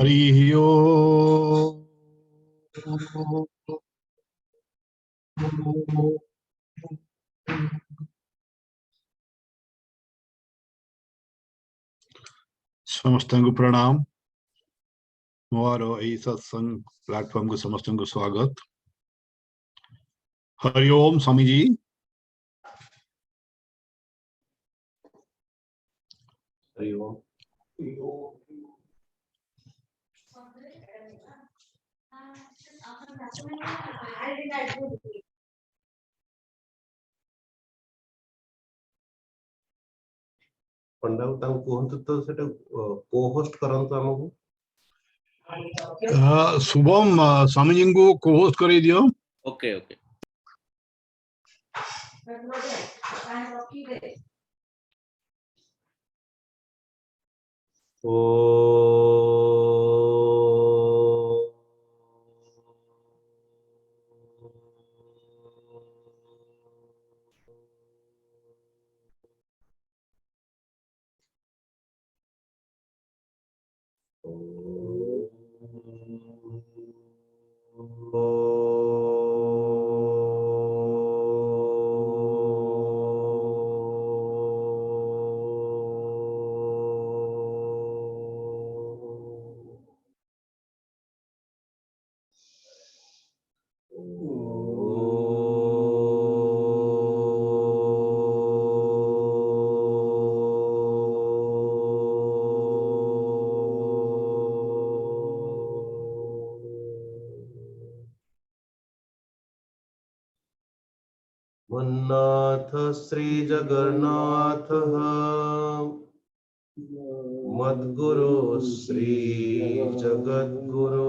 हरि ओम। समस्त को प्रणाम। मोर यही सत्संग प्लेटफॉर्म को समस्त को स्वागत। हरि ओम स्वामी जी। हरि ओम। पंडा कहतु तो सेटा को-होस्ट करंतु हमको। शुभम स्वामी जी को को-होस्ट कर दियो। Okay okay. ओ मन्नाथ श्री जगन्नाथ मद्गुरु श्री जगद्गुरु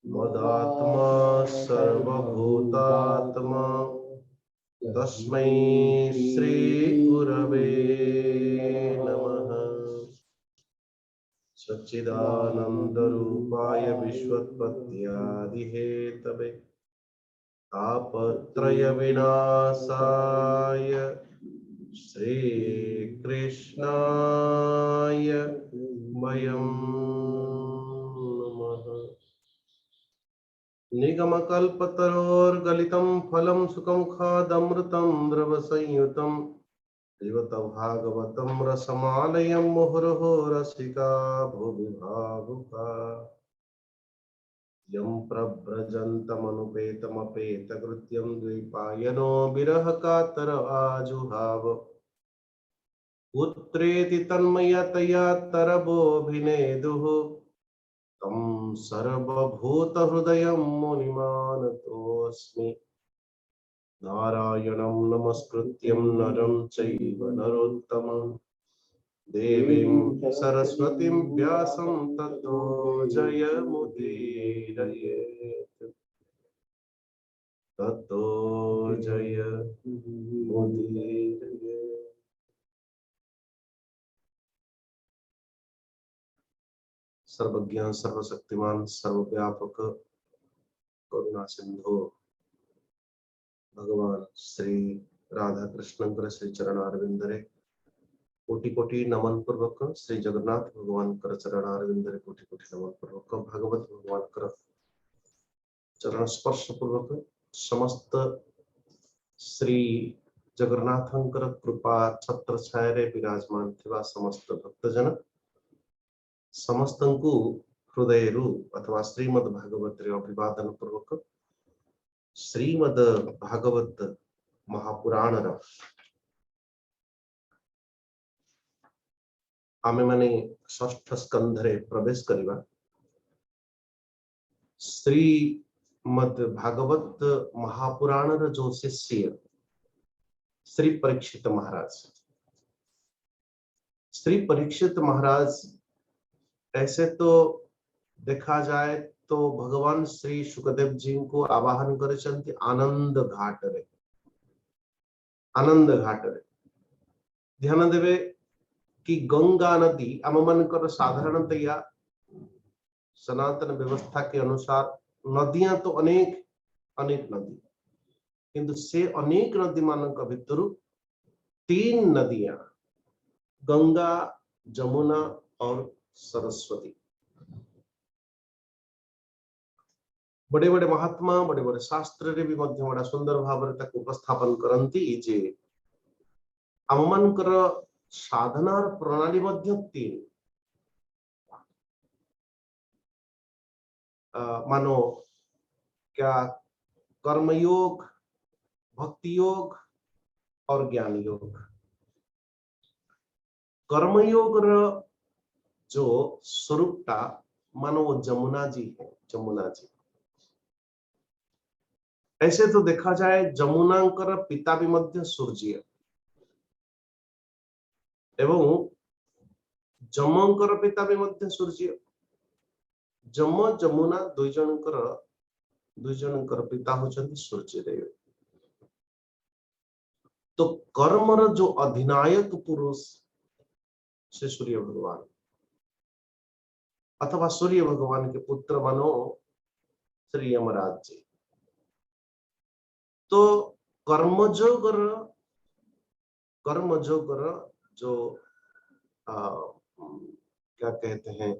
मदात्मा सर्वभूतात्मा तस्मै श्री गुरवे नमः। सच्चिदानंद रूपाय विश्वोत्पत्त्यादि हेतवे तापत्रय विनाशाय श्री कृष्णाय वयं नमः। निगमकल्पतरोर्गलितं फलं सुखमुखादमृतं द्रवसंयुतं पिबत भागवतं रसमालयं मुहुर्मुहुः रसिका भुवि भावुका। यं प्रव्रजन्तमनुपेतमपेतकृत्यं द्वैपायनो विरह कातर आजुहाव पुत्रेति तन्मयतया तरवोऽभिनेदुः तं सर्वभूतहृदयं मुनिमानतोऽस्मि। नारायणं नमस्कृत्यं नरं चैव नरोत्तमं देवीं सरस्वतीं व्यासं ततो जयमुदीरयेत्। ततो जयमुदीरयेत्। सर्वज्ञ सर्वशक्तिमान सर्वव्यापक करुणा सिंधु भगवान श्री राधा कृष्ण श्री चरणारविंदरे कोटि कोटि नमन पूर्वक श्री जगन्नाथ भगवान कर चरणारविंदरे कोटि कोटि नमन पूर्वक भागवत भगवान कर चरण स्पर्श पूर्वक समस्त श्री जगन्नाथंकर कृपा छत्र छाया विराजमान थिबा समस्त भक्तजन समस्त को हृदय अथवा श्रीमद भागवत अभिवादन पूर्वक श्रीमद भागवत महापुराण आमे माने षष्ठ स्कंधरे प्रवेश करिबा। श्रीमद भागवत महापुराण जो शिष्य श्री परीक्षित महाराज, श्री परीक्षित महाराज ऐसे तो देखा जाए तो भगवान श्री सुखदेव जी को आवाहन करिसंती आनंद घाट रे। आनंद घाट रे ध्यान देवे कि गंगा नदी आम मानकर साधारणतया सनातन व्यवस्था के अनुसार नदियां तो अनेक अनेक नदी किंतु से अनेक नदी मानक भितर तीन नदियां गंगा जमुना और सरस्वती। बड़े बड़े महात्मा बड़े बड़े शास्त्र रे भी मध्य बड़ा सुंदर भाव उपस्थापन करती जे आम मानकर साधनार प्रणाली मध्य तीन मानो क्या कर्मयोग, भक्ति योग और ज्ञान योग। कर्मयोग जो स्वरूपटा मानो वो जमुना जी है, जमुना जी। ऐसे तो देखा जाए जमुनांकर पिता भी मध्य सूर्य एवं जमंकर पिता भी मध्य सूर्य। जम जमुना दुई जनकर पिता होचंती सूर्य देव। तो कर्मर जो अधिनायक पुरुष से सूर्य भगवान अथवा सूर्य भगवान के पुत्र मानो श्री यमराज जी। तो कर्मजोगर जो क्या कहते हैं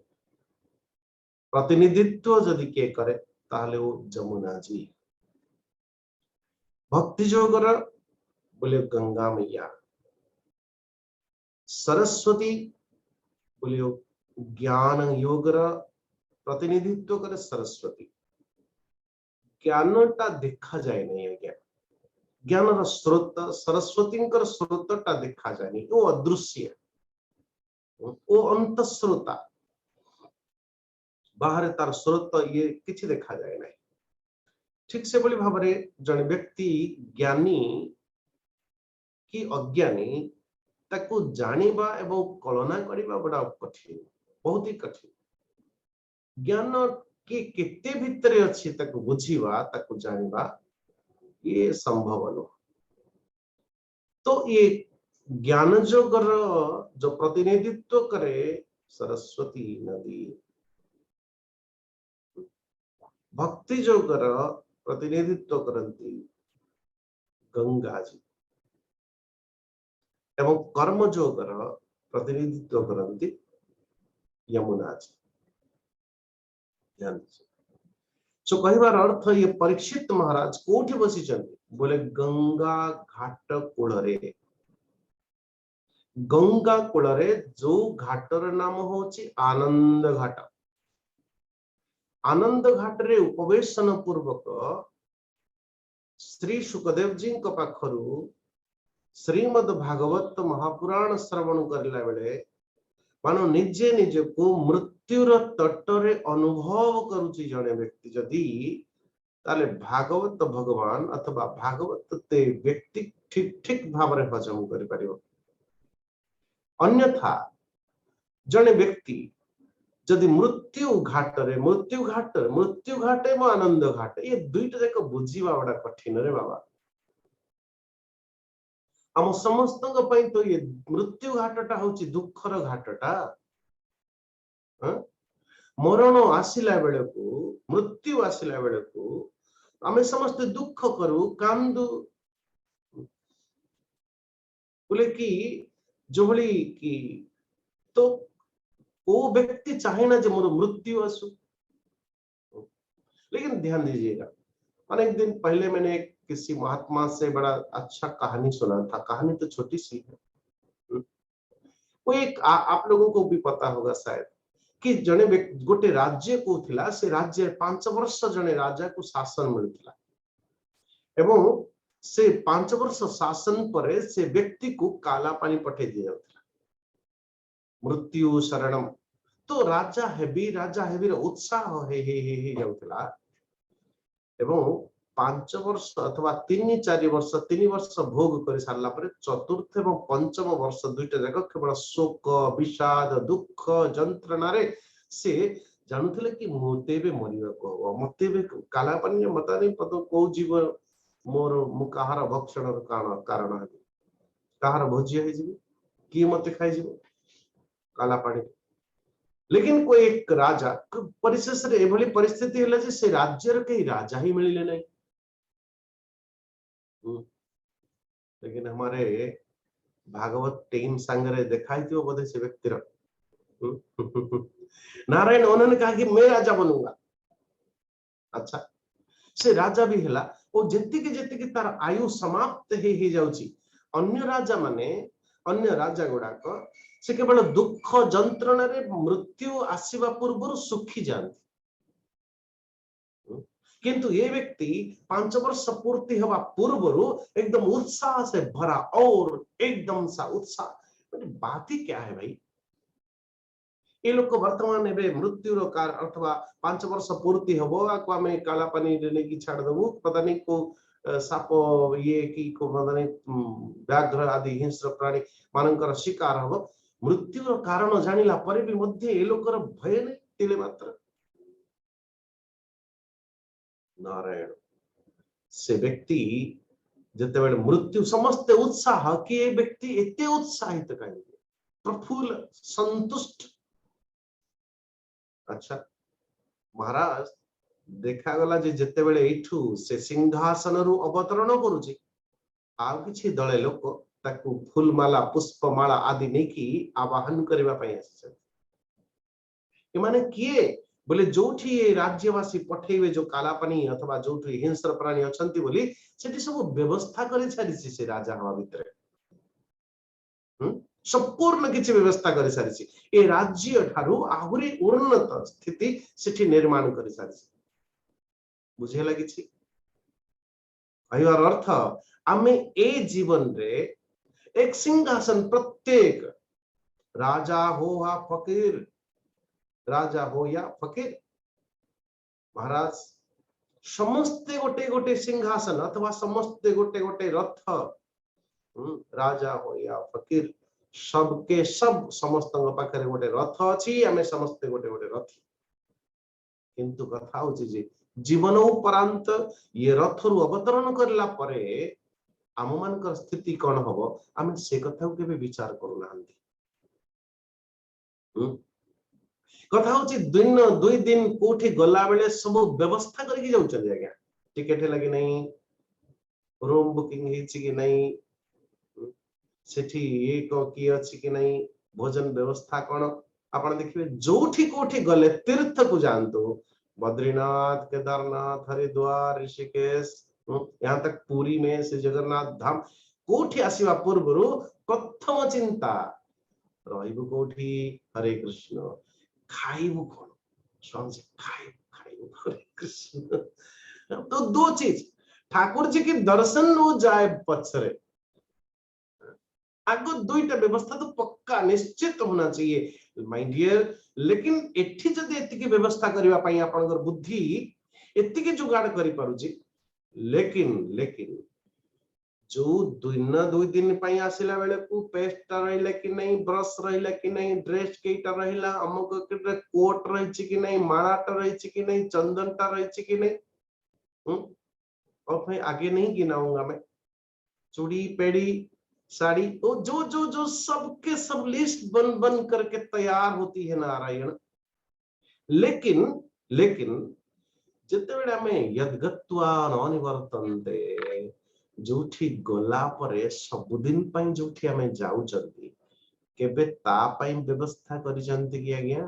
प्रतिनिधित्व यदि के करे ताहले वो जमुना जी। भक्ति जोगर बोले गंगा मैया। सरस्वती बोले ज्ञान योगर प्रतिनिधित्व करे सरस्वती। ज्ञानटा देखा जाए नहीं है, ज्ञान स्रोत सरस्वती स्रोतटा देखा जाए नहीं, वो अदृश्य, वो अंतस्रोता, बाहर तार स्रोत ये किछि देखा जाए नहीं। ठीक से बोली भाव जन व्यक्ति ज्ञानी कि अज्ञानी ताकू जानिबा एवं कलना करिबा बड़ा कठिन, बहुत ही कठिन। ज्ञान कि केते भितरे अछि ताकू बुझिबा ताकू जानिबा ये संभव न। तो ये ज्ञान जोगर जो प्रतिनिधित्व करे सरस्वती नदी, भक्ति जोगर प्रतिनिधित्व करती गंगा जी एवं कर्म जोगर प्रतिनिधित्व करती यमुना जी। ध्यान दीजिए। सो कहबार अर्थ ये परीक्षित महाराज कोठी बसी बोले गंगा घाट कूଳରେ। गंगा कूଳରେ जो घाटर नाम होची आनंद घाट। आनंद घाट रे उपवेशन पूर्वक श्री सुखदेव जी पाखरु श्रीमद भागवत महापुराण श्रवण करला बेले मानो निजे निजे को मृत्युर तटरे अनुभव करुची जने व्यक्ति जदि ताले भागवत भगवान अथवा भागवत ते व्यक्ति ठीक ठीक भाव रे हजम करि परियो। अन्यथा जने व्यक्ति जदि मृत्यु घाटे मो आनंद घाट ये दुईटा जाक बुझीबा बड़ा कठिन रे बाबा। हम समस्त तो ये मृत्यु घाटटा होची दुखर घाटटा। मरण आसिला बेले को मृत्यु आसिला बेले को आमे समस्त दुख करू कांदू बोले कि जो भली कि तो वो व्यक्ति चाहे ना जो मोर मृत्यु आसु। लेकिन ध्यान दीजिएगा, अनेक दिन पहले मैंने किसी महात्मा से बड़ा अच्छा कहानी सुना था। कहानी तो छोटी सी है, वो एक आप लोगों को भी पता होगा शायद कि जने गोटे राज्य को थिला, से राज्य 5 वर्ष जने राजा को शासन मिलता एवं से 5 वर्ष शासन पर से व्यक्ति को काला पानी पठे दिया मृत्यु शरणम। तो राजा हेबी उत्साह हे जाउतला एवं 5 वर्ष अथवा 3-4 वर्ष 3 वर्ष भोग कर सारला पर चतुर्थ एवं पंचम वर्ष दुईटा जाक केवल शोक विषाद दुख जंत्रणा रे से जानुथिले कि मोते बे मरिबा को मते बे काला पानी मता नहीं पतो को जीव मोर मु कहार भक्षण कारण है कहार भोज्य है जीव कि मते खाई जीव काला पानी। लेकिन कोई एक राजा परिशेष रे एभली परिस्थिति हैला जे से राज्य रे कई राजा ही मिलिले नहीं। लेकिन हमारे भागवत टीम संगरे देखाई थी बोधे से व्यक्ति नारायण उन्होंने कहा कि मैं राजा बनूंगा। अच्छा से राजा भी हैला ओ जेतिके तार आयु समाप्त ही जाउची अन्य राजा माने अन्य राजा गुड़ाक से केवल दुख जंत्रणा रे मृत्यु आसीबा पूर्व सुखी जाती, किंतु ये व्यक्ति 5 वर्ष पूर्ति हवा पूर्व एकदम उत्साह से भरा और एकदम सा उत्साह। बात ही क्या है भाई, ये लोग वर्तमान एवं मृत्यु कारण अथवा 5 वर्ष पूर्ति हम आपको आम काला पानी नहीं छाड़ देबू पता नहीं को साप ये कि को माने व्याघ्र आदि हिंस्र प्राणी मानकर शिकार हम मृत्यु कारण जानिला परे भी मध्य ये लोकर भय नहीं तिले मात्र। नारायण से व्यक्ति जिते बेले मृत्यु समस्त उत्साह कि ये व्यक्ति एते उत्साहित कहीं प्रफुल्ल संतुष्ट। अच्छा महाराज देखा गला जे जते बेले एठू से सिंहासन रु अवतरण करूची आउ किछि दळे लोक ताकू फूलमाला पुष्पमाला आदि नेकी आवाहन करबा पई आछन। ए माने किए बोले जोठी ये राज्यवासी पठेइबे जो कालापानी अथवा जोठी हिंस्र प्राणी अछंती बोली सेठी सब व्यवस्था करि छारिछि से राजा हवा भितरे संपूर्ण किसी व्यवस्था कर सारी ए राज्य ठारू आहुरी उन्नत स्थिति सेठी निर्माण कर सारी बुझेला किछि कहवार अर्थ आमे ए जीवन रे एक सिंहासन प्रत्येक राजा हो या फकीर राजा हो या फकीर महाराज समस्ते गोटे गोटे सिंहासन अथवा समस्ते गोटे गोटे रथ राजा हो या फकीर सबके सब समस्त पाखे गोटे रथ अच्छी आम समस्ते गोटे गोटे रथ किंतु कथा होची जे जीवन उपरांत ये रथ रु अवतरण करला परे आम मान स्थिति कौन हम आम से कथा के विचार करूना कथा होची दिन 2 दिन कोठी गला बेले सब व्यवस्था करके जाउछन आज्ञा टिकट लगी नहीं रूम बुकिंग हेछि कि नहीं सेठी एक की अछि कि नहीं भोजन व्यवस्था कौन आपण देखिबे जोठी कोठी गले तीर्थ को जानतो बद्रीनाथ केदारनाथ हरिद्वार ऋषिकेश यहाँ तक पुरी में श्री जगन्नाथ धाम कोठी आसीबा पूर्व प्रथम चिंता रहिबु कोठी हरे कृष्ण खाइबु कोन स्वामी जी खाइबु हरे कृष्ण तो 2 चीज ठाकुर जी की दर्शन नो जाए पछरे आगो 2टा व्यवस्था तो पक्का निश्चित होना चाहिए माय डियर। लेकिन एठी जदि एतिकी व्यवस्था करबा पई आपनकर बुद्धि एतिकी जुगाड़ करि पारुची लेकिन लेकिन जो 2 दिन पई आसिला बेले को पेस्ट रहिला कि नहीं ब्रश रहिला कि नहीं ड्रेस केटा रहिला अमुक के कोट रहिछि कि नहीं मालाटा रहिछि कि नहीं चंदनटा रहिछि कि नहीं और भाई आगे नहीं गिनाऊंगा मैं चूड़ी पेड़ी साड़ी तो जो जो जो सबके सब लिस्ट बन बन करके तैयार होती है नारायण। लेकिन लेकिन जिते बेले हमें यद्गत्वा अनिवर्तन्ते जोठी गला परे सबुदिन पई जोठी हमें जाउचंती केबे ता पई व्यवस्था करिसंती कि आज्ञा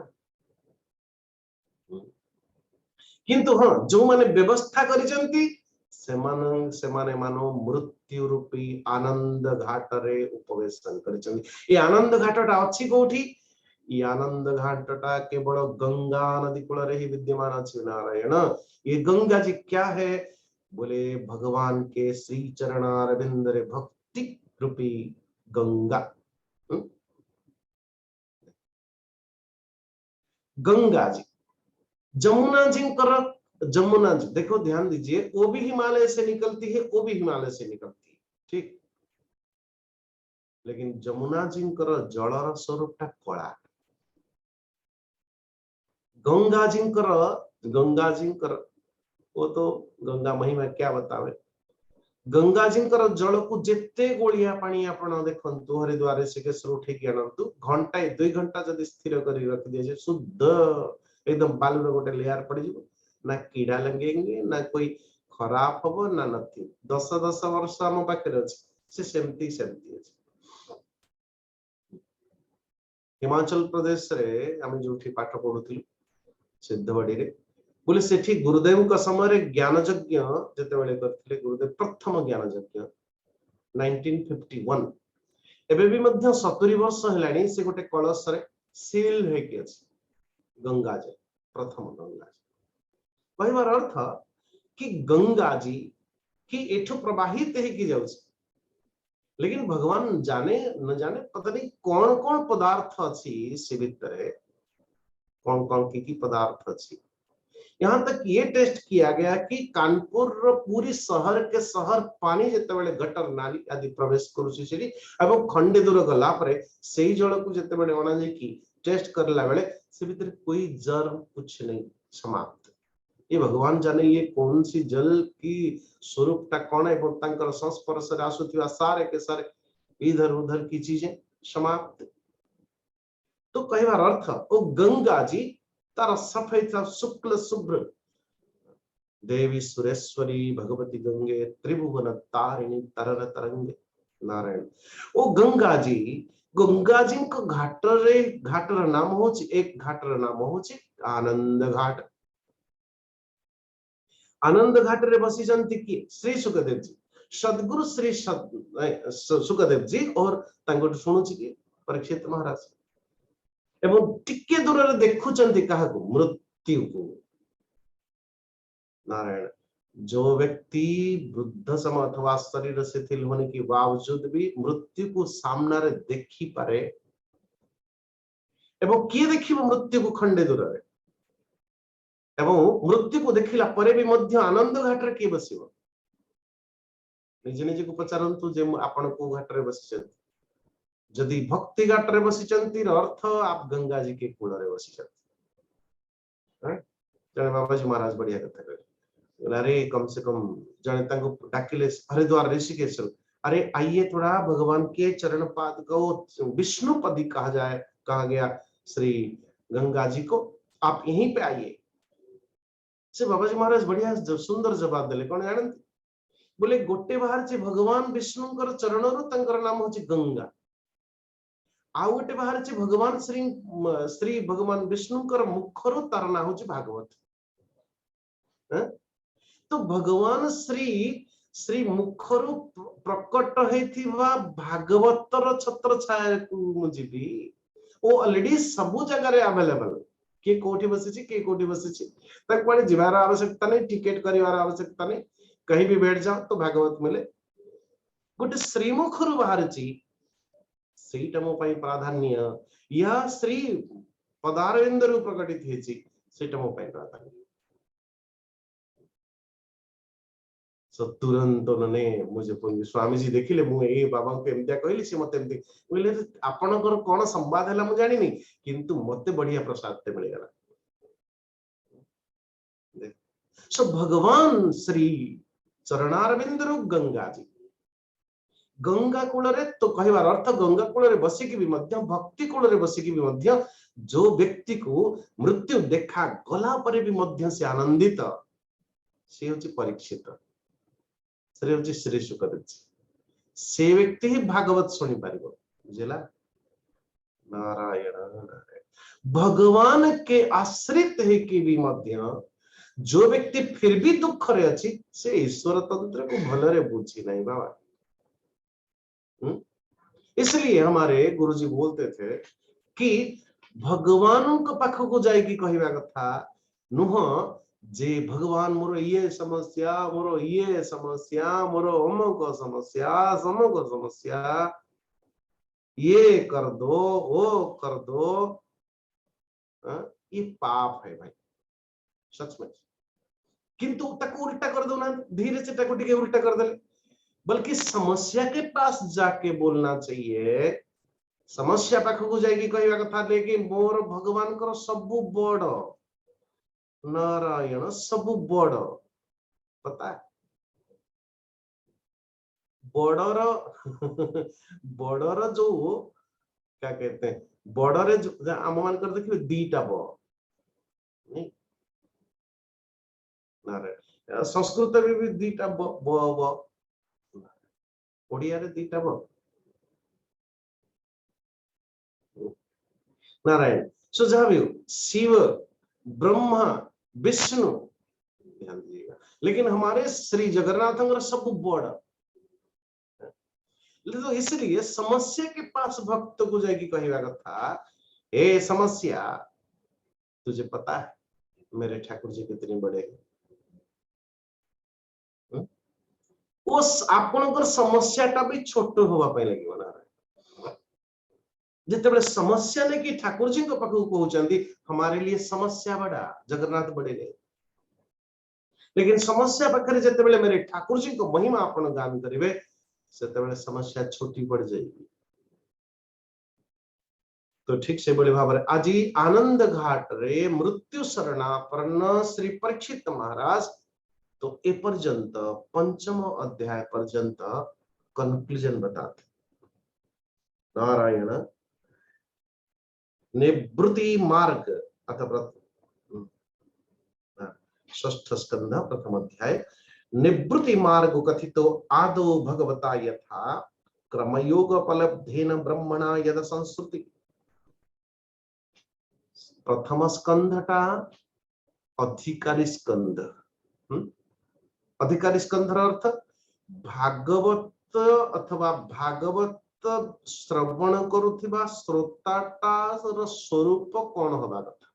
किंतु हां जो माने व्यवस्था करिसंती सेमाने मानो मृत्यु रूपी आनंद घाट रे उपवेशन करिसंती। ये आनंद घाटटा अछि कोठी ये आनंद घाटटा केवल गंगा नदी कूल रे ही विद्यमान अछि नारायण। ये गंगा जी क्या है बोले भगवान के श्री चरणारविंद रे भक्ति रूपी गंगा गंगा जी जमुना जी कर जमुना जी देखो ध्यान दीजिए वो भी हिमालय से निकलती है वो भी हिमालय से निकलती है ठीक लेकिन जमुना जी कर जलर स्वरूपटा कला गंगा जी कर वो तो गंगा महिमा क्या बतावे गंगा जी कर जल को जेते गोलिया पानी आपण देखंतु हरिद्वार ऋषिकेश उठे के आनंतु घंटा 2 घंटा जदी स्थिर करी रख दिए शुद्ध एकदम बालू रे गोटे लेयर पड़ जिवो ना कीड़ा लगेंगे ना कोई खराब हो ना नथी 10 वर्ष हम पाखे अछि से सेमती अछि हिमाचल प्रदेश रे आम जो पाठ पढ़ुलु सिद्धवाड़ी रे बोले सेठी गुरुदेव का समय ज्ञान यज्ञ जिते करथिले गुरुदेव प्रथम ज्ञान यज्ञ 1951 एबे भी मध्य 70 वर्ष हेलानी से गोटे कलश रे सील हेके अछि गंगा जी प्रथम गंगा जी कहबार अर्थ कि गंगा जी कि एठो प्रवाहित हेकी जाउछ लेकिन भगवान जाने न जाने पता नहीं कौन कौन पदार्थ अच्छी से भितर कौन की पदार्थ अच्छी। यहाँ तक ये टेस्ट किया गया कि कानपुर पूरी शहर के शहर पानी जिते गटर नाली आदि प्रवेश करुची खंडे दूर गला परे सेही जल को जिते अणा जाकि टेस्ट करला बेले से भीतर कोई जर कुछ नहीं समाप्त। ये भगवान जाने ये कौन सी जल की स्वरूपटा कौन है संस्पर्श आसुवा सारे के सारे इधर उधर की चीजें समाप्त। तो कहवार अर्थ ओ गंगा जी तार सफेद शुक्ल शुभ्र देवी सुरेश्वरी भगवती गंगे त्रिभुवन तारिणी तरर तरंगे नारायण ओ गंगा जी को घाटर नाम हो एक घाटर नाम हो आनंद घाट। आनंद घाट रे बसी किए श्री सुखदेव जी सदगुरु श्री सुखदेव जी और शुणु कि परीक्षित महाराज एवं टिके दूर रे देखुचंती काहा को मृत्यु को। नारायण जो व्यक्ति वृद्ध समय अथवा शरीर शिथिल होने के बावजूद भी मृत्यु को सामना रे देखी पारे एवं किए देखिबो मृत्यु को खंडे दूर रे एवं मृत्यु को देखिला परे भी मध्य आनंद घाट रे किए बसिबो निजे निजे को पचारंतु जे आपण को घाट रे बसिछन जदि भक्ति घाट रे बसिचंती अर्थ आप गंगा जी के कूल रे बसिछन। जने बाबा जी महाराज बढ़िया कथा कहले अरे कम से कम जने तांको डाकिले हरिद्वार ऋषिकेश अरे आइए थोड़ा भगवान के चरण पाद को विष्णु पदी कहा गया श्री गंगा जी को आप यहीं पे आइए। से बाबा जी महाराज बढ़िया सुंदर जवाब देले कौन जानते बोले गोटे बाहर से भगवान विष्णु चरण रु नाम होची गंगा आ गोटे बाहर से भगवान श्री भगवान विष्णु मुखर तार ना होची भागवत। तो भगवान श्री मुखर प्रकट होइथिबा भागवतर छत्र छाया को मुजिबी ओ ऑलरेडी सबु जगह रे अवेलेबल के कोठी बसिछि के कोठी बसिछि तक कोडे जिवार आवश्यकता नहीं टिकट करिवार आवश्यकता नहीं कहीं भी बैठ जाओ तो भागवत मिले गोटे श्रीमुखरु बाहरची सेटा मो पई प्राधान्य या श्री पदारविंदरु प्रकटित हेची सेटा मो पई प्राधान्य। सो तुरंत नने मुझे स्वामी जी देखिले मु ए बाबा को एमतिया कहली से मते एमति बोले आपनकर कोन संवाद हला मु जानिनी किंतु मते बढ़िया प्रसाद ते मिल गला। सो भगवान श्री चरणारविंदरु गंगा जी गंगा कूल रे तो कहबार अर्थ गंगा कूल रे बसी की भी मध्य भक्ति कूल रे बसी की भी मध्य जो व्यक्ति को मृत्यु देखा गला परे भी मध्य से आनंदित से होची परीक्षित से होची श्री सुखदेव से व्यक्ति ही भागवत सुनी पारिबो बुझला। नारायण नारायण भगवान के आश्रित है कि भी मध्य जो व्यक्ति फिर भी दुख रे अछि से ईश्वर तंत्र को भलरे बुझी नहीं बाबा। इसलिए हमारे गुरुजी बोलते थे कि भगवानों के पाख को जाएगी कहवा कथा नुह जे भगवान मोर ये समस्या मोर अमुक समस्या ये कर दो वो कर दो ये पाप है भाई सच में। किंतु तक उल्टा कर दो ना धीरे से तक उल्टा कर दे बल्कि समस्या के पास जाके बोलना चाहिए। समस्या पाख को जाएगी कहवा कथा लेकिन मोर भगवान कर सबु बड़ नारायण सबु बड़ पता है बड़र जो क्या कहते हैं बड़रे आम मान कर देखिए दीटा ब नारायण संस्कृत भी दीटा ब ओडिया रे दीटा ब नारायण सो जहाँ भी हो, शिव, ब्रह्मा, विष्णु, ध्यान दीजिएगा। लेकिन हमारे श्री जगन्नाथ सब बड़, तो इसलिए समस्या के पास भक्त को जाएगी कहवा कथा, हे समस्या तुझे पता है मेरे ठाकुर जी कितने बड़े हैं? उस आपनकर समस्याटा भी छोट होगा पे लगे ना जिते समस्या ने कि ठाकुर जी को पाखु कहते हमारे लिए समस्या बड़ा, जगन्नाथ बड़े नहीं। लेकिन समस्या पाखे जिते मेरे ठाकुर जी को महिमा आपण गान करेंगे से समस्या छोटी पड़ जाएगी। तो ठीक से बोले भाव आज आनंद घाट रे मृत्यु शरणापन्न श्री परीक्षित महाराज तो ए पर्यंत पंचम अध्याय पर्यंत कंक्लूजन बताते। नारायण निवृत्ति मार्ग अथवा षष्ठ स्कंध प्रथम अध्याय निवृत्ति मार्ग कथितो आदो भगवता यथा क्रमयोग उपलब्धेन ब्रह्मणा यद संस्कृति। प्रथम स्कंधटा अधिकारी स्कंध, अधिकारी स्कंधर अर्थ भागवत अथवा भागवत श्रवण करुथिबा श्रोताटार स्वरूप कौन होगा कथा,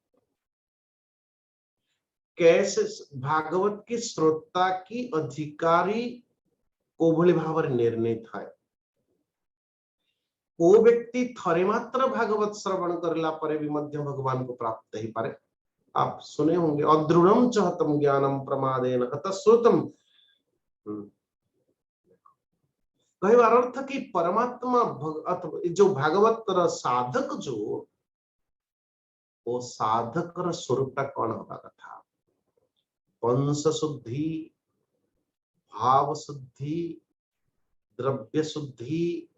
कैसे भागवत की श्रोता की अधिकारी को भली भाव निर्णय थाए। को व्यक्ति थरे मात्र भागवत श्रवण करला परे भी मध्य भगवान को प्राप्त ही पारे। आप सुने होंगे अदृढ़म चहतम ज्ञानम प्रमादेन हतश्रुतम, कहवार अर्थ कि परमात्मा जो भागवत साधक जो वो साधक स्वरूपटा कौन होगा कथा, वंश शुद्धि, भाव शुद्धि, द्रव्य शुद्धि,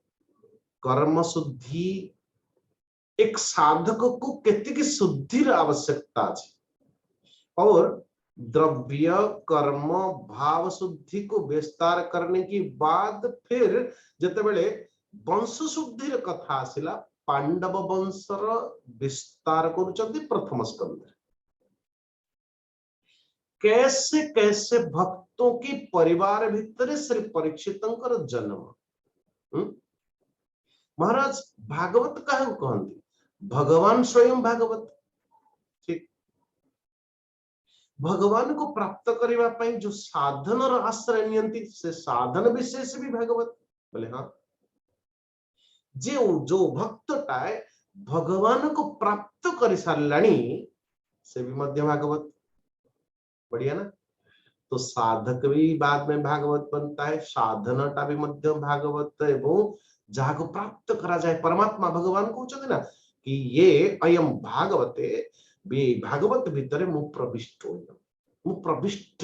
कर्म शुद्धि, एक साधक को केतिकी शुद्धि आवश्यकता है और द्रव्य कर्म भाव शुद्धि को विस्तार करने की बाद फिर जितेबले वंश शुद्धि कथा आसिला पांडव वंशर विस्तार करुचंती प्रथम स्कंध। कैसे कैसे भक्तों की परिवार भितर श्री परीक्षितंकर जन्म। महाराज भागवत कहा कहती भगवान स्वयं भागवत, ठीक भगवान को प्राप्त करने जो साधन आश्रय नियंती से साधन विशेष भी भागवत बोले। हाँ जो भक्तटा भगवान को प्राप्त कर साराणी से भी मध्य भागवत, बढ़िया ना। तो साधक भी बाद में भागवत बनता है, साधनटा भी मध्य भागवत एवं जहाँ को प्राप्त करा जाए परमात्मा भगवान को ना कि ये अयम भागवते भागवत भीतर मु प्रविष्ट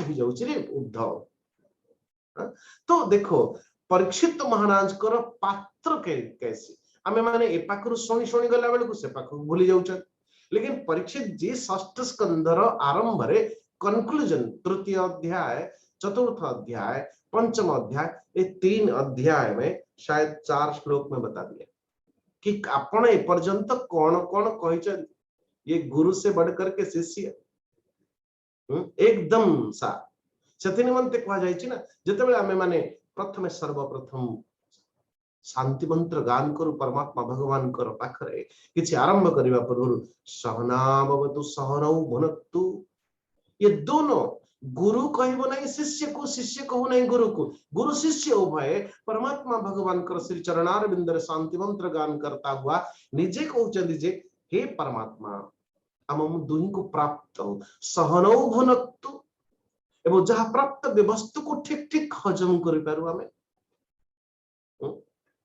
भी जाऊँ रे उद्धव। तो देखो परीक्षित महाराज कर पात्र कैसे आमे माने ए पाखरु शुणी शुणी गला बेलू से पाखरु भूली जाउछन। लेकिन परीक्षित जी षष्ठ स्कंधर आरंभ रे कंक्लूजन तृतीय अध्याय चतुर्थ अध्याय पंचम अध्याय ये 3 अध्याय में शायद 4 श्लोक में बता दिया कि आपण ए पर्यंत कौन कौन कहिछन। ये गुरु से बढ़कर के शिष्य एकदम सा से निमंते कहा जायछि ना जेतेबेले आमे माने प्रथमे सर्वप्रथम शांति मंत्र गान करू परमात्मा भगवान कर पाखरे किछि आरंभ करिवा पूर्व सहनावतु सहनौ भुनक्तु, ये दोनों गुरु कहबो नहीं शिष्य को, शिष्य कहू नहीं गुरु को, गुरु शिष्य उभय परमात्मा भगवान कर श्री चरणार बिंदर शांति मंत्र गान करता हुआ निजे कहउचंदी जे हे परमात्मा आम दुही को प्राप्त हो सहनौ भुनक्तु एवं जहाँ प्राप्त वस्तु को ठीक ठीक हजम कर पारू आमे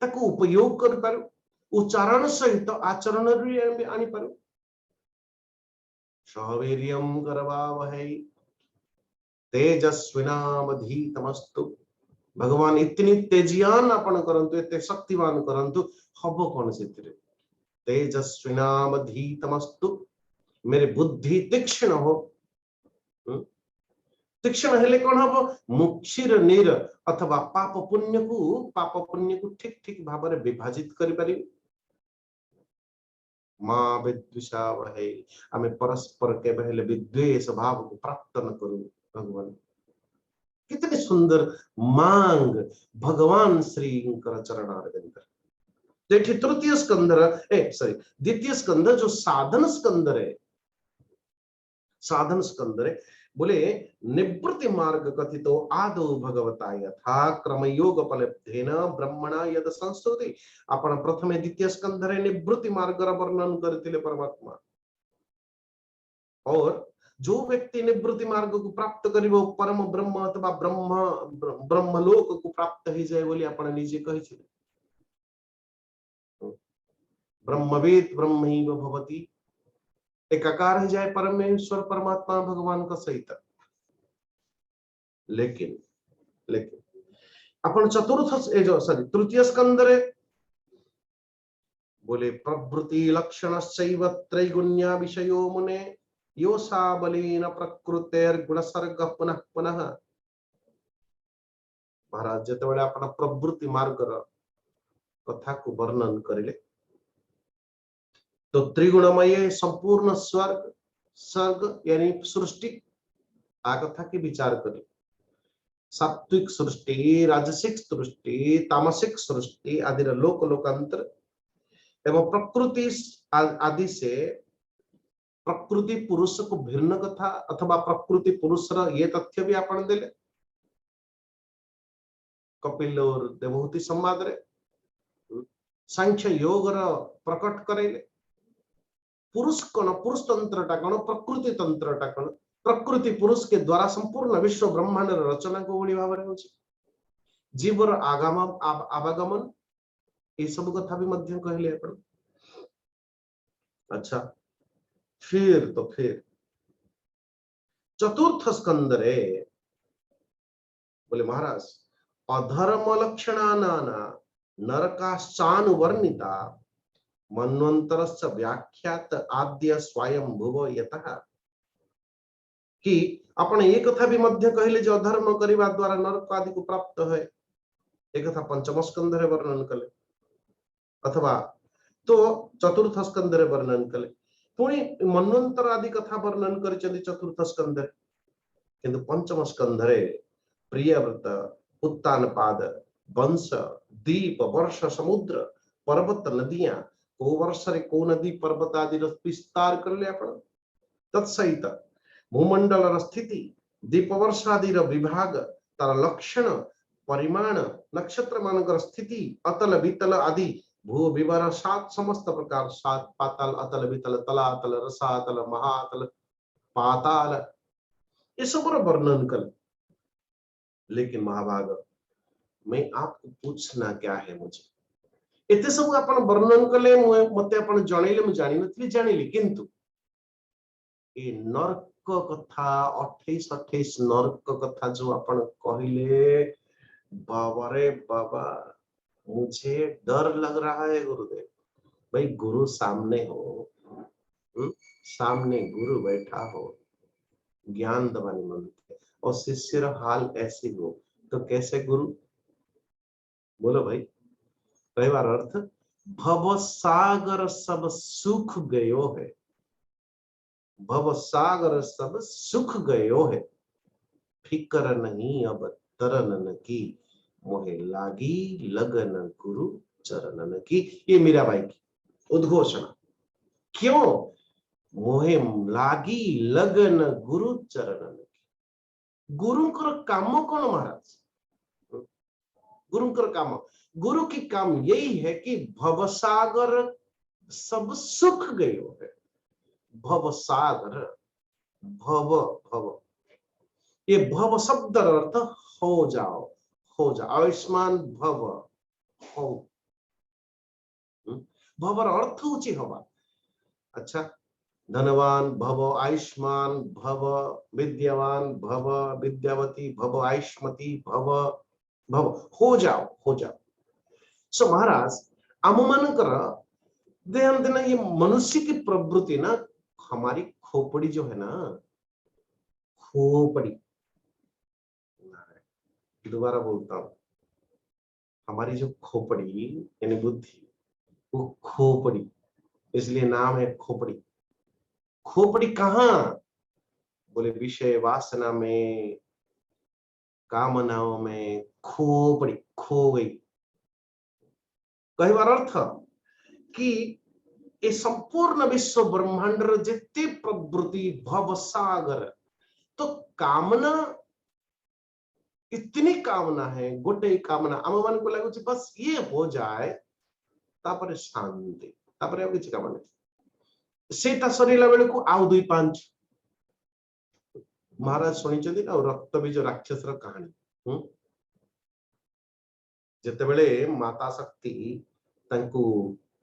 ताको उपयोग कर पारू उच्चारण सहित आचरण रे आनी पारू। सवीर्यं करवावहै तेजस्विनावधीतमस्तु, भगवान इतनी तेजियान आपण करंतु एते शक्तिवान करंतु हबो कोन सेतिरे तेजस्विनावधीतमस्तु, मेरे बुद्धि तीक्ष्ण हो। तीक्ष्ण हेले कौन हम मुक्षीर नीर अथवा पाप पुण्य को ठीक ठीक भाव में विभाजित करि पारि। माँ विद्विषावहै, आमे परस्पर के पहले विद्वेष भाव को प्राप्त न करूं। भगवान कितनी सुंदर मांग भगवान श्री चरण अरविंद। देखिए तृतीय स्कंद सॉरी द्वितीय स्कंद जो साधन स्कंद है, साधन स्कंद है, बोले निवृत्ति मार्ग कथितो आदौ भगवता यथा क्रमयोग फलब्धेन ब्रह्मणा यद संस्तुति। आपण प्रथमे द्वितीय स्कंद रे निवृत्ति मार्ग रा वर्णन करथिले परमात्मा। और जो व्यक्ति निवृत्ति मार्ग को प्राप्त करिवो परम ब्रह्म अथवा ब्रह्मलोक को प्राप्त ही जाय बोली आपण निजे कहिथिले। ब्रह्मवेद ब्रह्मैव भवति, एकाकार हो जाए परमेश्वर परमात्मा भगवान का सहित। लेकिन लेकिन अपन चतुर्थ सॉरी तृतीय स्कंद रे बोले प्रवृत्ति लक्षणश्चैव त्रैगुण्या विषयो मुने योसा बलेन प्रकृतेर गुणसर्ग पुनः पुनः। महाराज जेतेबेले अपन प्रवृत्ति मार्ग र कथा को वर्णन करिले तो त्रिगुणमय संपूर्ण स्वर्ग सर्ग यानी सृष्टि आ कथा के विचार करें। सात्विक सृष्टि, राजसिक सृष्टि, तामसिक सृष्टि आदि लोक लोकांतर एवं प्रकृति आदि से प्रकृति पुरुष को भिन्न कथा अथवा प्रकृति पुरुष ये तथ्य भी आपण देले कपिल और देवहूति संवाद रे। सांख्य योग र प्रकट करेले पुरुष कौन, पुरुष तंत्रटा कौन, प्रकृति तंत्रटा कौन, प्रकृति पुरुष के द्वारा संपूर्ण विश्व ब्रह्मांड रचना को बड़ी भाव में जीवर आगम आवागमन ये सब कथा भी मध्य कहले अपन। अच्छा फिर चतुर्थ स्कंद रे बोले महाराज अधर्म लक्षणा नाना नरकाश्चानुवर्णिता मन्वंतरस्य व्याख्यात आद्य स्वयं भुव यतः। कि आपण एक कथा भी मध्य कहले जो अधर्म करिवा द्वारा नरक आदि को प्राप्त है, एक कथा पंचम स्कंद रे वर्णन कले अथवा तो चतुर्थ स्कंद रे वर्णन कले, पुणी मन्वंतर आदि कथा वर्णन करिसेंती चतुर्थ स्कंद रे। किंतु पंचम स्कंद रे प्रियव्रत, उत्तान पाद, वंश, दीप, वर्ष, समुद्र, पर्वत, नदियां, को वर्ष रे को नदी पर्वत आदि विस्तार कर ले आपण तत्सहित भूमंडल स्थिति, दीप वर्ष आदि विभाग, तार लक्षण, परिमाण, नक्षत्र मानकर स्थिति, अतल वितल आदि भू विवर सात समस्त प्रकार, सात पाताल, अतल वितल, तलातल, रसातल, महातल, पाताल, ये सब वर्णन कर। लेकिन महाभाग मैं आपको पूछना क्या है, मुझे एते सब अपन वर्णन कले मते अपन जणैले मु जानि नथि जानिली, किंतु ए नरक कथा 28 नरक कथा जो अपन कहिले बाबा रे बाबा मुझे डर लग रहा है गुरुदेव। भाई गुरु सामने हो, सामने गुरु बैठा हो, ज्ञान दवानी मंत्र और शिष्य हाल ऐसे हो तो कैसे गुरु बोलो भाई। कई बार अर्थ भव सागर सब सुख गयो है, भव सागर सब सुख गयो है, फिकर नहीं अब तरनन की, मोहे लागी लगन गुरु चरणन की। ये मीराबाई की उद्घोषणा। क्यों मोहे लागी लगन गुरु चरणन की। गुरुंकर काम कौन महाराज? गुरुंकर काम, गुरु की काम यही है कि भवसागर सब सुख गयो है। भवसागर, भव भव, ये भव शब्द अर्थ हो जाओ, हो जाओ, आयुष्मान भव हो, भवर अर्थ ऊंची हवा। अच्छा धनवान भव, आयुष्मान भव, विद्यावान भव, विद्यावती भव, आयुष्मती भव, भव हो जाओ, हो जाओ। सो महाराज आम मानकर ध्यान देना, ये मनुष्य की प्रवृत्ति ना, हमारी खोपड़ी जो है ना, खोपड़ी, दोबारा बोलता हूं, हमारी जो खोपड़ी यानी बुद्धि, वो खोपड़ी इसलिए नाम है खोपड़ी। खोपड़ी कहाँ? बोले विषय वासना में, कामनाओं में खोपड़ी खो गई। कहवार अर्थ कि ये संपूर्ण विश्व ब्रह्मांड जिते प्रवृत्ति भव सागर, तो कामना इतनी कामना है, गोटे कामना आम मान को लगुच बस ये हो जाए तापर शांति, तापर और किसी कामना सेटा सरीला बेले को आउ 2-5 महाराज शुणी ना रक्त बीज राक्षस कहानी। जिते बेले माता शक्ति तांको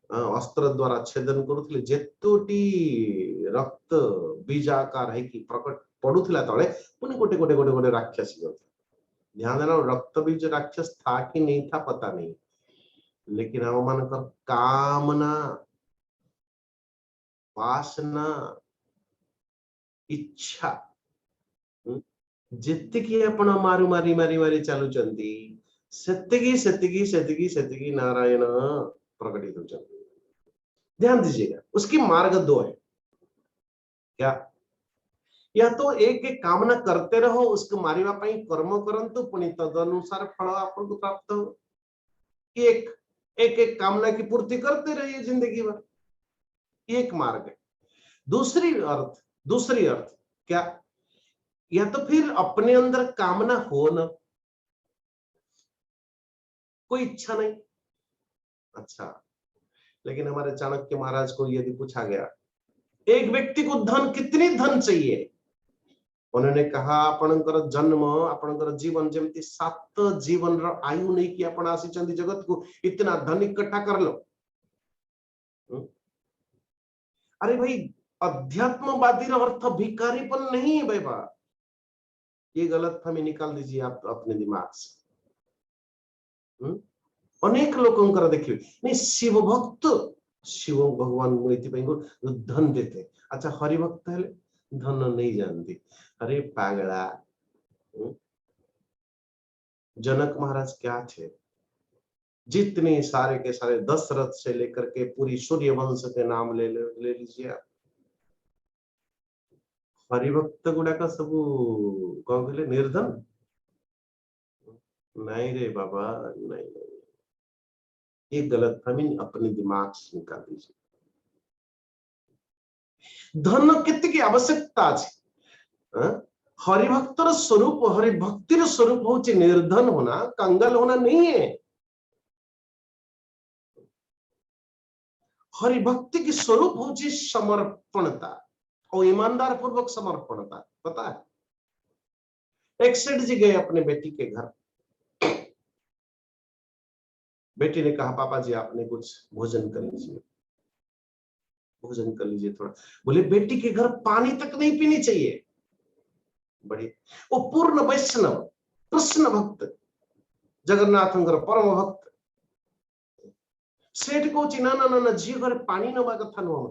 अस्त्र द्वारा छेदन करुले जेतोटी रक्त बीजाकार है कि प्रकट पड़ुला तले पुणी गोटे गोटे गोटे गोटे राक्षस ध्यान देना। रक्त बीज राक्षस था कि नहीं था पता नहीं, लेकिन हम मान कामना, वासना, इच्छा जितकी आपण मारू मारी मारी मारी चलुचंती सेतिकी सेतिकी सेतिकी सेतिकी नारायण प्रकटित होचंती। ध्यान दीजिएगा, उसकी मार्ग 2 है। क्या? या तो एक एक कामना करते रहो, उसको मारिवा पाई कर्म करंतु पुणी तदनुसार फल आपको प्राप्त हो। एक एक एक कामना की पूर्ति करते रहिए जिंदगी भर, एक मार्ग है। दूसरी अर्थ क्या? या तो फिर अपने अंदर कामना हो न, कोई इच्छा नहीं। अच्छा, लेकिन हमारे चाणक्य महाराज को यदि पूछा गया एक व्यक्ति को धन कितनी धन चाहिए, उन्होंने कहा आपनकर जन्म आपनकर जीवन जमती 7 जीवन रो आयु नहीं कि आपण आसी चंदी जगत को इतना धन इकट्ठा कर लो। अरे भाई, अध्यात्मवादी रो अर्थ भिखारीपन नहीं है भाई बा, ये गलत फहमी निकाल दीजिए आप अपने दिमाग से। अनेक लोगों देखिए नहीं शिव भक्त, शिव भगवान को धन देते, अच्छा हरिभक्त है धन नहीं जानती। अरे पागला, जनक महाराज क्या थे? जितने सारे के सारे दशरथ से लेकर के पूरी सूर्य वंश के नाम ले लीजिए आप, हरिभक्त गुड़ाक सब कौन कहले निर्धन नहीं रे बाबा, नहीं नहीं, ये गलत फहमी अपने दिमाग से निकाल दीजिए। धन कितनी आवश्यकता है? हरिभक्तर स्वरूप, हरिभक्तिर स्वरूप होची निर्धन होना, कंगाल होना नहीं है। हरिभक्ति की स्वरूप होची समर्पणता और ईमानदार पूर्वक समर्पणता। पता है, एक सेठ जी गए अपने बेटी के घर, बेटी ने कहा पापा जी आपने कुछ भोजन कर लीजिए, भोजन कर लीजिए थोड़ा। बोले बेटी के घर पानी तक नहीं पीनी चाहिए। बड़ी वो पूर्ण वैष्णव कृष्ण भक्त जगन्नाथ परम भक्त सेठ को ना ना ना झी घर पानी नवा कथा नुह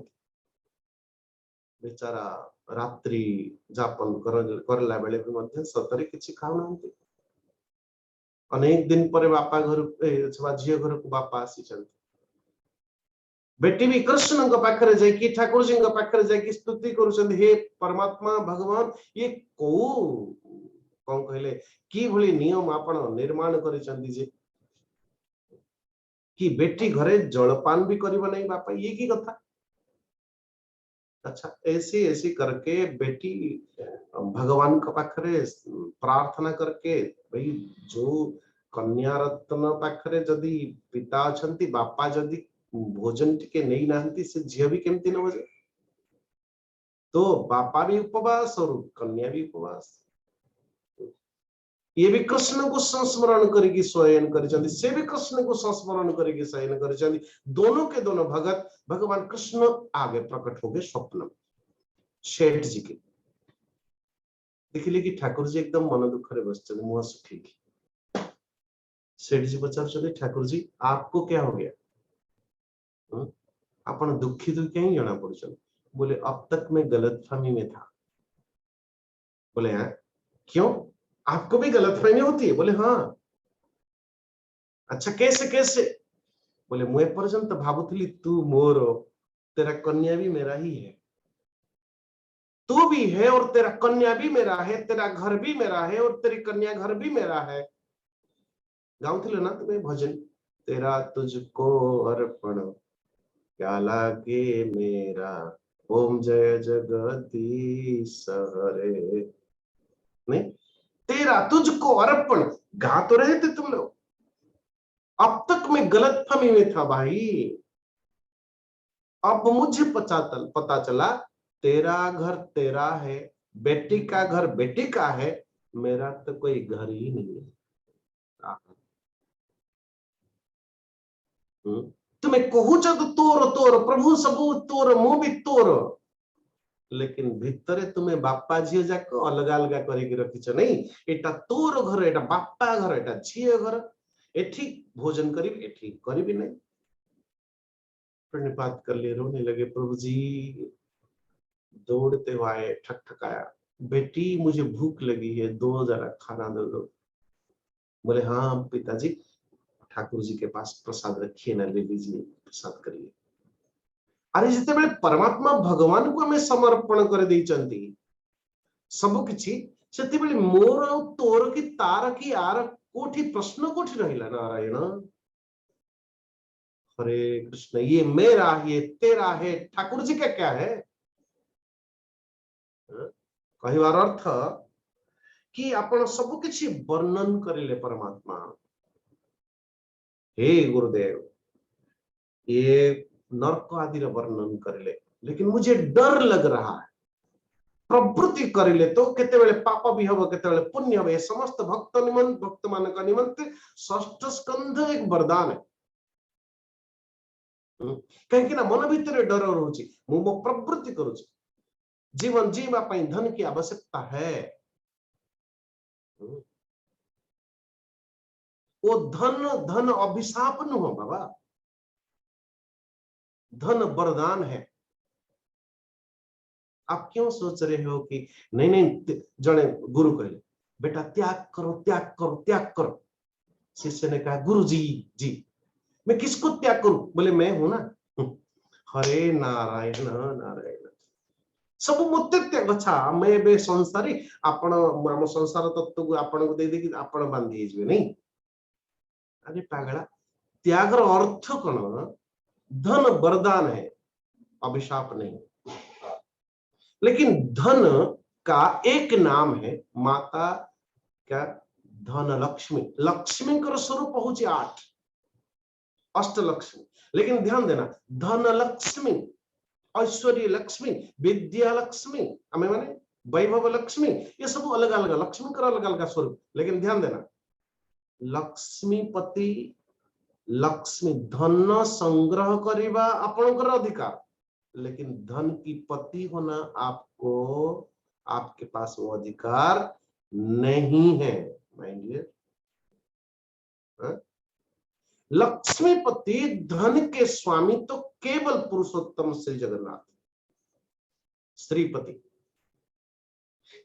बेचारा रात्रि जापन करला बेले भी मध्य सतरे किछि खाऊ नांती। अनेक दिन पर बापा घर झी घर को बापा आसी चलते, बेटी भी कृष्ण पाखरे जाकि ठाकुर जी पाखरे जाकि स्तुति करुछन, हे परमात्मा भगवान ये को कौन कहले कि भली नियम आपण निर्माण करिसंती जे कि बेटी घरे जलपान भी करिबो नहीं बापा, ये की कथा। अच्छा, ऐसे ऐसे करके बेटी भगवान का पाखरे प्रार्थना करके भाई जो कन्या रत्न पाखरे जदि पिता अछंती बापा जदि भोजन टिके नहीं नाहंती से झियो भी केमती न बजे, तो बापा भी उपवास और कन्या भी उपवास। ये भी कृष्ण को संस्मरण करके शयन करिसंती, से भी कृष्ण को संस्मरण करके शयन करिसंती। दोनों के दोनों भगत भगवान कृष्ण आगे प्रकट हो गए स्वप्न में शेठ जी के। देखिए कि ठाकुर जी एकदम मन दुख रे बसते मुह सुखी। सेठ जी पचार ठाकुर जी आपको क्या हो गया, अपन दुखी तो क्या ही जना पड़। बोले अब तक मैं गलतफहमी में था। बोले हाँ क्यों, आपको भी गलतफहमी होती है? बोले हाँ। अच्छा कैसे कैसे? बोले मुझे पर्यंत भावुली तू मोर तेरा कन्या भी मेरा ही है, तू भी है और तेरा कन्या भी मेरा है, तेरा घर भी मेरा है और तेरी कन्या घर भी मेरा है। गाउथिल ना तुम्हें भजन, तेरा तुझको अर्पण क्या लागे मेरा, ओम जय जगदीश हरे। नहीं, तेरा तुझको अर्पण गा तो रहे थे तुम लोग, अब तक मैं गलतफहमी में था भाई, अब मुझे पता चला तेरा घर तेरा है, बेटी का घर बेटी का है, मेरा तो कोई घर ही नहीं है। तुम्हें कहूच तो तोर तोर प्रभु सबू तोर मु भी तोर, लेकिन भितरे तुम्हें बापा झील जाक अलग अलग करके रखिच नहीं, एटा तोर घर, एटा बापा घर, एटा झील घर, एठी भोजन करी एठी करी नहीं। प्रणिपात कर लिए, रोने लगे, प्रभु जी दौड़ते हुए आए, ठकठकाया, बेटी मुझे भूख लगी है, दो जरा खाना दो। बोले हाँ पिताजी, ठाकुर जी के पास प्रसाद रखिए ना, ले लीजिए प्रसाद करिए। अरे जिते बेले परमात्मा भगवान को हमें समर्पण कर देइचंती सब किछि, सेति बेले मोर और तोर की तार की आर कोठी प्रश्न कोठी रहिला। नारायण हरे कृष्ण, ये मेरा ये तेरा है, ठाकुर जी का क्या है? कहवार अर्थ कि आपण सब किछि वर्णन करिले परमात्मा, हे गुरुदेव ये नरक आदि वर्णन करिले, लेकिन मुझे डर लग रहा है, प्रवृत्ति करिले तो केतेबेले पाप भी हबो, केतेबेले पुण्य हबो। समस्त भक्त निमंत भक्त मानक निमंत षष्ठ स्कंध एक वरदान है। कहीं ना मन भीतर डर रोची, मु मो प्रवृत्ति करूची, जीवन जीवा पई धन की आवश्यकता है। वो धन धन अभिशाप न हो बाबा, धन वरदान है। आप क्यों सोच रहे हो कि नहीं नहीं, जड़े गुरु कहे बेटा त्याग करो त्याग करो त्याग करो। शिष्य ने कहा गुरु जी जी मैं किसको त्याग करूं? बोले मैं हूं ना। हरे नारायण नारायण, सब मते त्याग। अच्छा मैं बे संसारी, आपण आम संसार तत्व को आपण को दे दे कि आपण बांधी हिजबे नहीं। अरे पागला, त्यागर अर्थ कौन? धन वरदान है, अभिशाप नहीं। लेकिन धन का एक नाम है माता क्या? धन लक्ष्मी। लक्ष्मी का स्वरूप होची 8 अष्टलक्ष्मी। लेकिन ध्यान देना, धन लक्ष्मी, ऐश्वर्य लक्ष्मी, विद्या लक्ष्मी, हमें माने वैभव लक्ष्मी, ये सब अलग अलग लक्ष्मी का अलग अलग स्वरूप। लेकिन ध्यान देना, लक्ष्मीपति लक्ष्मी धन संग्रह करवा आपनकर अधिकार, लेकिन धन की पति होना आपको, आपके पास वो अधिकार नहीं है माइंड डियर। लक्ष्मीपति धन के स्वामी तो केवल पुरुषोत्तम श्री जगन्नाथ, श्रीपति।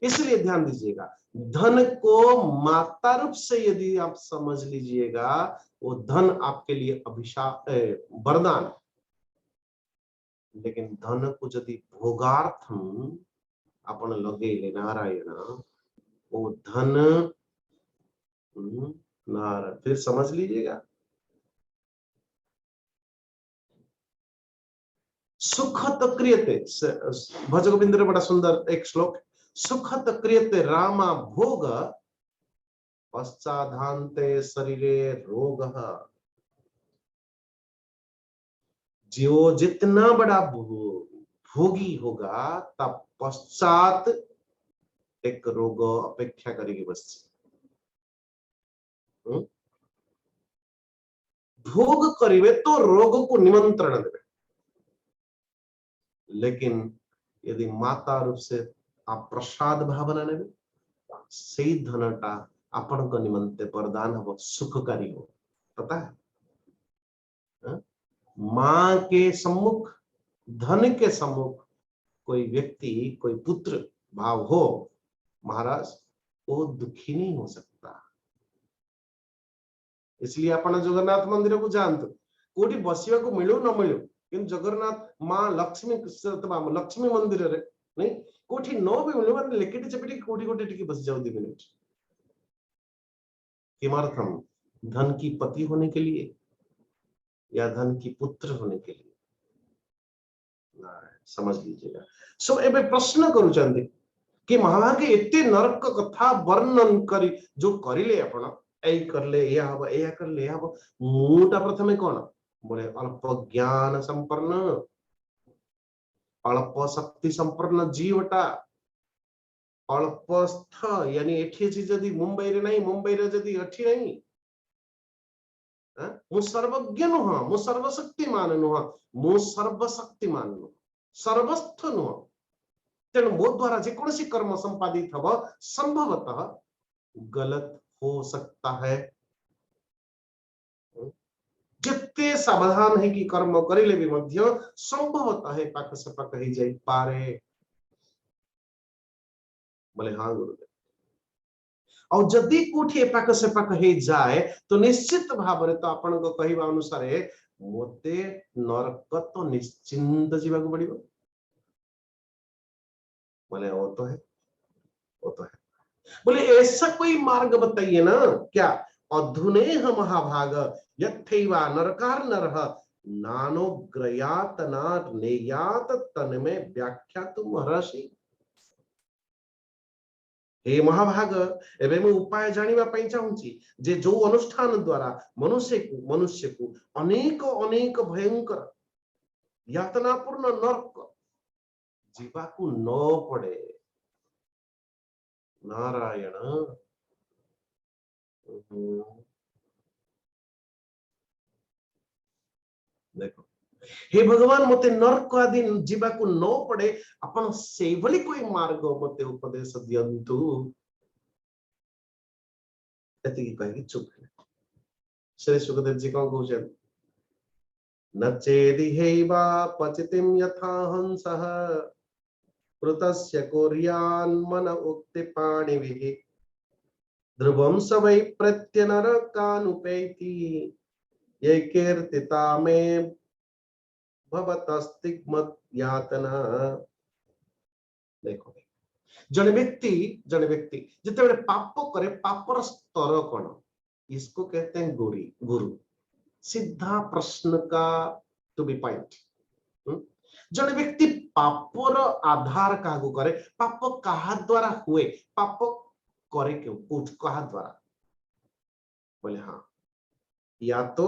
इसलिए ध्यान दीजिएगा, धन को माता रूप से यदि आप समझ लीजिएगा, वो धन आपके लिए अभिशाप वरदान। लेकिन धन को यदि भोगार्थम अपन लगे नारायण, वो धन नारायण, फिर समझ लीजिएगा, सुखत क्रियते। भज गोविंद बड़ा सुंदर एक श्लोक, सुखत क्रियते रामा भोग पश्चाधान्ते शरीरे रोग। जो जितना बड़ा भोगी होगा तब पश्चात एक रोग अपेक्षा करेगी बस। भोग करिवे तो रोग को निमंत्रण देवे, लेकिन यदि माता रूप से आप प्रसाद भावना ने से धनटा आपण को निमंते वरदान हो, सुखकारी हो। पता है मां के सम्मुख, धन के सम्मुख कोई व्यक्ति, कोई पुत्र भाव हो महाराज, वो दुखी नहीं हो सकता। इसलिए आपण जगन्नाथ मंदिर को जानते, कोठी बसिया को मिलू न मिलू, कि जगन्नाथ माँ लक्ष्मी लक्ष्मी मंदिर रे नहीं कोठी न भी मिले माने लेकेटी चपेटी कोठी कोठी टिके बस जाओ 2 मिनट किमर्थम धन की पति होने के लिए या धन की पुत्र होने के लिए समझ लीजिएगा। सो एबे प्रश्न करूचंदी कि महाभागे एते नरक कथा वर्णन करी जो करिले आपण एई करले या हबो एया करले या हबो मुटा प्रथमे कोन बोले अल्प ज्ञान संपन्न अल्प शक्ति संपन्न जीवटा अल्पस्थ यानी एठी छी जदी मुंबई रे नहीं मुंबई रे जदी एठी नहीं मु सर्वज्ञ नुह मु सर्वशक्तिमान नुह मु सर्वशक्तिमान नुह सर्वस्थ नुह तेणु मो द्वारा जेकोसी कर्म संपादित हब संभवतः गलत हो सकता है। जितने सावधान है कि कर्म करिले भी मध्य संभवतः है पाख से पाख ही जाई पारे बोले हाँ गुरुदेव और जदि कोठी पाख से पाख ही जाए तो निश्चित भाव रे तो आपण को कहिबा अनुसार मोते नरक तो निश्चिंत जीवा को पड़िबो बोले वो तो है बोले ऐसा कोई मार्ग बताइए ना क्या अधुनेह महाभाग यथैवा नरकार नरह नानो ग्रयात नाट नेयात तन्मे व्याख्या तुम हरसी हे महाभाग एबे मैं उपाय जानिबा पई चाहूची जे जो अनुष्ठान द्वारा मनुष्य को अनेक अनेक भयंकर यातनापूर्ण नरक जीवाकू न पड़े नारायण देखो हे भगवान मते नरक आदि जीवाकू न पड़े अपन से भली कोई मार्ग मते उपदेश दियंतु एति की कहि चुप श्री सुखदेव जी कौन कहउछन नचेदि हेवा पचितिम यथा हंसः कृतस्य कुर्यान् मन उक्ति पाणिभिः ध्रुवं स वै प्रत्यनरकानुपैति ये कीर्तिता में भवतस्तिग्मत यातना। देखो जने व्यक्ति जिते पाप करे पापर स्तर कौन इसको कहते हैं गुरु सीधा प्रश्न का टू बी पॉइंट। जने व्यक्ति पापर आधार क्या करे पाप कहा द्वारा हुए पाप करे क्यों कुछ कहा द्वारा बोले हाँ या तो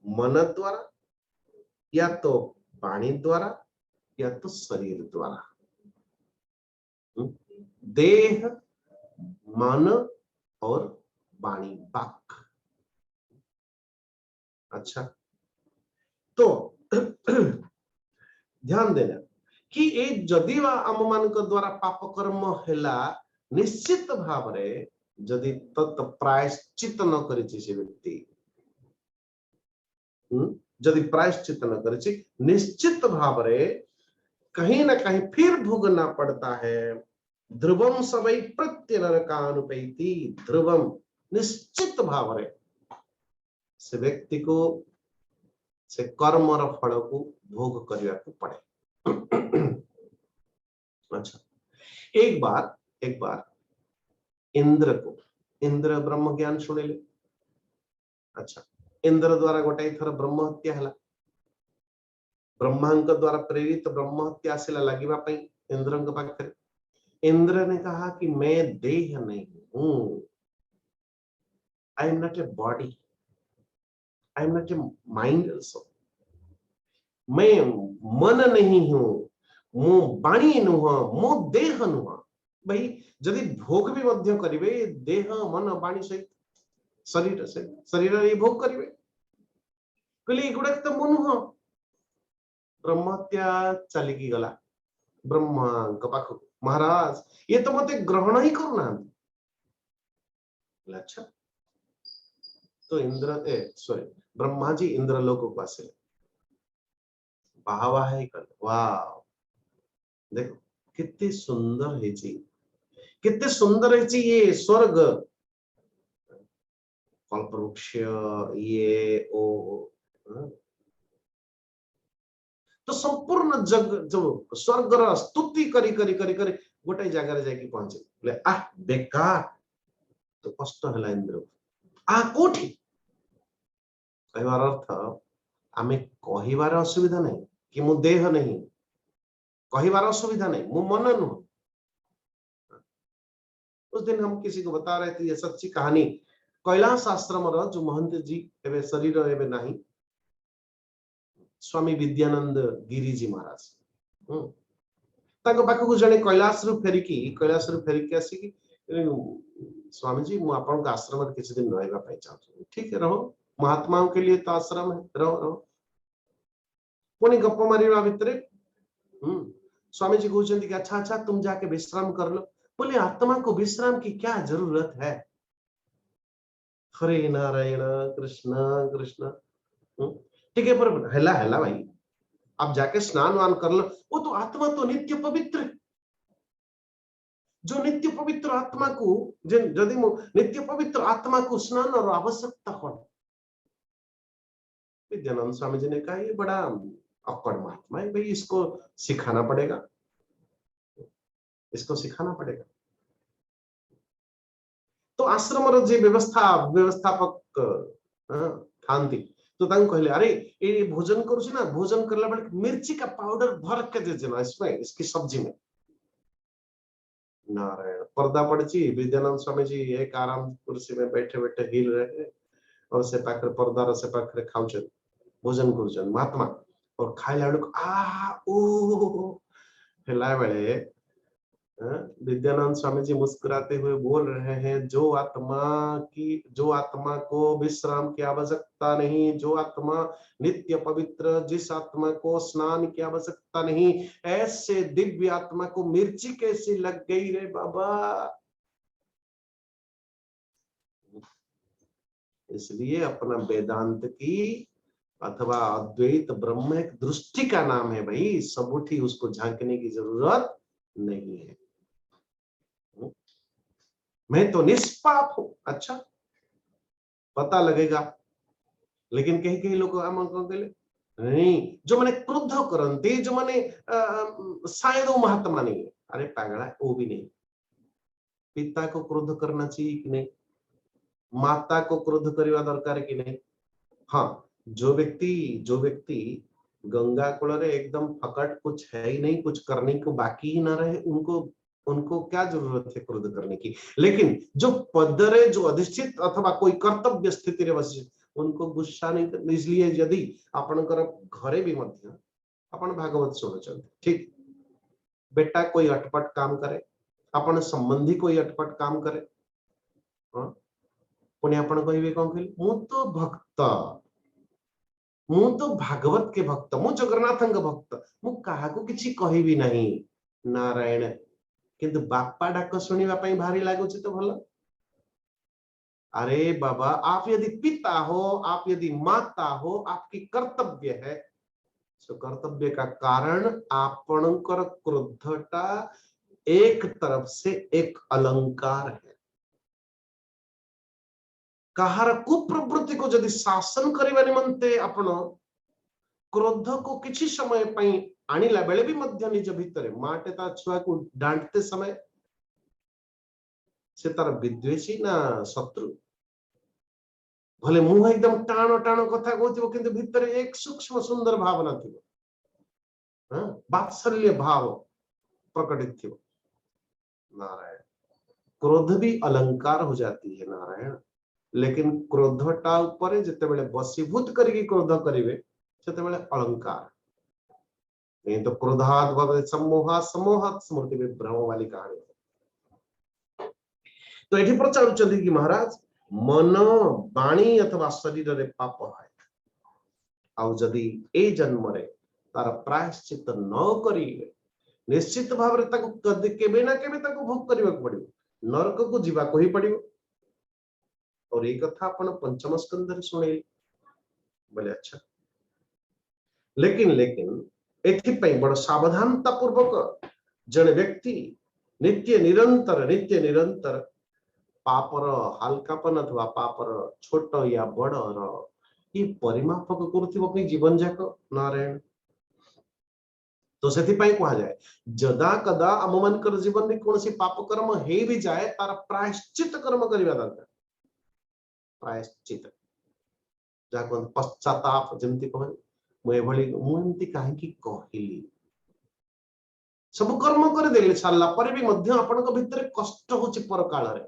मन द्वारा या तो वाणी द्वारा या तो शरीर द्वारा देह मन और वाणी वाक। अच्छा तो ध्यान देना कि ए जदि आम मान द्वारा पाप कर्म हैला निश्चित भाव रे जदि तत् प्रायश्चित न करिछि से व्यक्ति जदि प्रायश्चित न करिछि निश्चित भाव रे कहीं ना कहीं फिर भोगना पड़ता है। ध्रुवम सवै प्रत्यनरकानुपैति ध्रुवम निश्चित भाव रे से व्यक्ति को से कर्मर फल को भोग करने को पड़े। अच्छा एक बार इंद्र ब्रह्म ज्ञान शुणिले। अच्छा इंद्र द्वारा गोटे थर ब्रह्म हत्या है ब्रह्मांक द्वारा प्रेरित ब्रह्म हत्या आसला लगे इंद्र पाखे इंद्र ने कहा कि मैं देह नहीं हूं I am not a body I am not a mind also मैं मन नहीं हूं मु बाणी नुह मो देह नुह भाई जदि भोग भी मध्य करिवे देह मन बाणी सहित शरीर ये भोग करिवे कहले गुड़ा तो मु नुह ब्रह्म हत्या चलिकी गला ब्रह्मा पाख महाराज ये तो मते ग्रहण ही करना। अच्छा तो ब्रह्मा जी इंद्र लोक को आसे वाह है कर वाह देखो कितने सुंदर है जी कितने सुंदर है जी ये स्वर्ग कल्पवृक्ष ये ओ तो संपूर्ण जग जो स्वर्गर स्तुति करी करी करी करी गोटे जगह जाके पहुंचे बोले आ बेकार तो कष्ट है इंद्र आ कोठी कहवार अर्थ आमे कहिबार असुविधा नहीं कि मु देह नहीं कहिबार असुविधा नहीं मु मन नुह। उस दिन हम किसी को बता रहे थे ये सच्ची कहानी कैलाश आश्रम जो महंत जी एवं शरीर एवं नहीं स्वामी विद्यानंद गिरिजी महाराज पाखक जड़े कैलाश रु फेरिकी आसिकी स्वामी जी मु आपन आश्रम किसी दिन रहा चाहूँ ठीक है रहो महात्माओं के लिए तो आश्रम है रहो रहो पुणी गप मारिबा भितरे स्वामी जी कहते कि अच्छा अच्छा तुम जाके विश्राम कर लो बोले आत्मा को विश्राम की क्या जरूरत है। हरे नारायण कृष्ण कृष्ण ठीक है पर हेला हेला भाई आप जाके स्नान वान कर लो वो तो आत्मा तो नित्य पवित्र जो नित्य पवित्र आत्मा को यदि नित्य पवित्र आत्मा को स्नान और आवश्यकता कौन। विद्यानंद स्वामी जी ने कहा ये बड़ा अकड़ महात्मा है भाई इसको सिखाना पड़ेगा इसको सिखाना पड़ेगा। तो आश्रम जे व्यवस्थापक थांती तो कहले अरे ये भोजन करुछ ना भोजन करला बेले मिर्ची का पाउडर भर के दे देना इसमें इसकी सब्जी में। नारायण पर्दा पड़ी विद्यानंद स्वामी जी एक आराम कुर्सी में बैठे बैठे हिल रहे और से पाखरे पर्दार से पाखरे खाऊ भोजन कर महात्मा और खाइला बेलू आ ओ हेला बेले विद्यानंद स्वामी जी मुस्कुराते हुए बोल रहे हैं जो आत्मा को विश्राम की आवश्यकता नहीं जो आत्मा नित्य पवित्र जिस आत्मा को स्नान की आवश्यकता नहीं ऐसे दिव्य आत्मा को मिर्ची कैसी लग गई रे बाबा। इसलिए अपना वेदांत की अथवा अद्वैत ब्रह्म एक दृष्टि का नाम है भाई सबूठी उसको झांकने की जरूरत नहीं है। मैं तो निष्पाप हूं अच्छा पता लगेगा लेकिन कहीं कहीं लोग नहीं जो मैंने क्रोध करते जो मैंने शायद वो महात्मा नहीं है। अरे पागला वो भी नहीं पिता को क्रोध करना चाहिए कि नहीं माता को क्रोध करवा दरकार कि नहीं। हाँ जो व्यक्ति गंगा कुल एकदम फकट कुछ है ही नहीं कुछ करने को बाकी ही ना रहे उनको क्या जरूरत है क्रोध करने की। लेकिन जो पदरे जो अधिष्ठित अथवा कोई कर्तव्य स्थिति रे बसी उनको गुस्सा नहीं कर। इसलिए यदि आपनकर घरे भी मध्य अपन भागवत सुन ठीक बेटा कोई अटपट काम करे अपन संबंधी कोई अटपट काम करे पुणी आपण कहबे कौन कहले मु तो भागवत के भक्त मु जगन्नाथ भक्त मु कहा को किछि कहबी नहीं। नारायण किंतु बापा डाक सुनिबा पई भारी लागुची तो भला। अरे बाबा आप यदि पिता हो आप यदि माता हो आपकी कर्तव्य है सो कर्तव्य का कारण आपणकर क्रोधटा एक तरफ से एक अलंकार है। कहार कुप्रवृत्ति को यदि शासन करने निमंते आपण क्रोध को किसी समय पई आनिला बेले भी मध्य निज भितर माटे ता छुआ को डांटते समय से तार विद्वेषी ना शत्रु भले मुह एकदम टाण टाण कथा कहथिबो किंतु भितर एक सूक्ष्म सुंदर भावना थिबो वात्सल्य भाव प्रकटित थिबो। नारायण क्रोध भी अलंकार हो जाती है नारायण लेकिन क्रोधटा ऊपर जिते बेले वशीभूत करके क्रोध करिवे सेते बेले अलंकार नहीं तो क्रोधात भवति सम्मोहात् सम्मोहात् स्मृति विभ्रम वाली कहानी। तो एठी पचारुचंदी कि महाराज मन वाणी अथवा शरीर रे पाप है आउ जदि ए जन्म रे तार प्रायश्चित न करिवे निश्चित भाव रे ताको केबे ना केबे ताको भोग करबा पड़िबो नरक को जीवा को ही पड़िबो। और एक कथा अपन पंचम स्कंद रे सुने बोले अच्छा लेकिन एथि बड़ सावधानता पूर्वक जन व्यक्ति नित्य निरंतर पापर हल्कापन अथवा पापर छोट या बड़ ये परिमापक करुथिबो अपनी जीवन जाक। नारायण तो से कहा जाए जदा कदा आम मान जीवन में कौन पाप कर्म हो भी जाए तार प्रायश्चित कर्म करने दरकार प्रायश्चित जहाँ कहते पश्चाताप जमती कह मुझे कहीं कहली सब कर्म करदे सारा आपण भितर कष्ट होची पर काल रे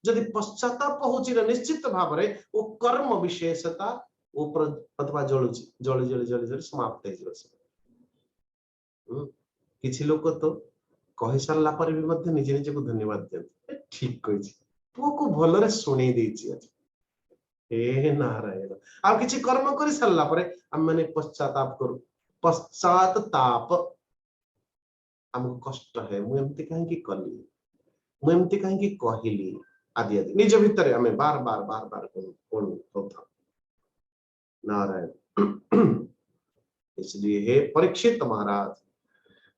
जदि पश्चाताप होची निश्चित भाव में वो कर्म विशेषता ऊपर अथवा जलुची जली जली जली जली समाप्त हो किसी लोग तो कही सारा पर भी निजे निजे को धन्यवाद दियंती ठीक कही पुओ को भलरे शुणी देछि हे नारायण आ किछि कर्म कर सारा पर हम माने पश्चाताप करू पश्चाताप हमको कष्ट है मु एमती कहीं कली मु एमती कहीं कहली आदि आदि निज भितर हमें बार बार बार बार कौन होता नारायण इसलिए हे परीक्षित महाराज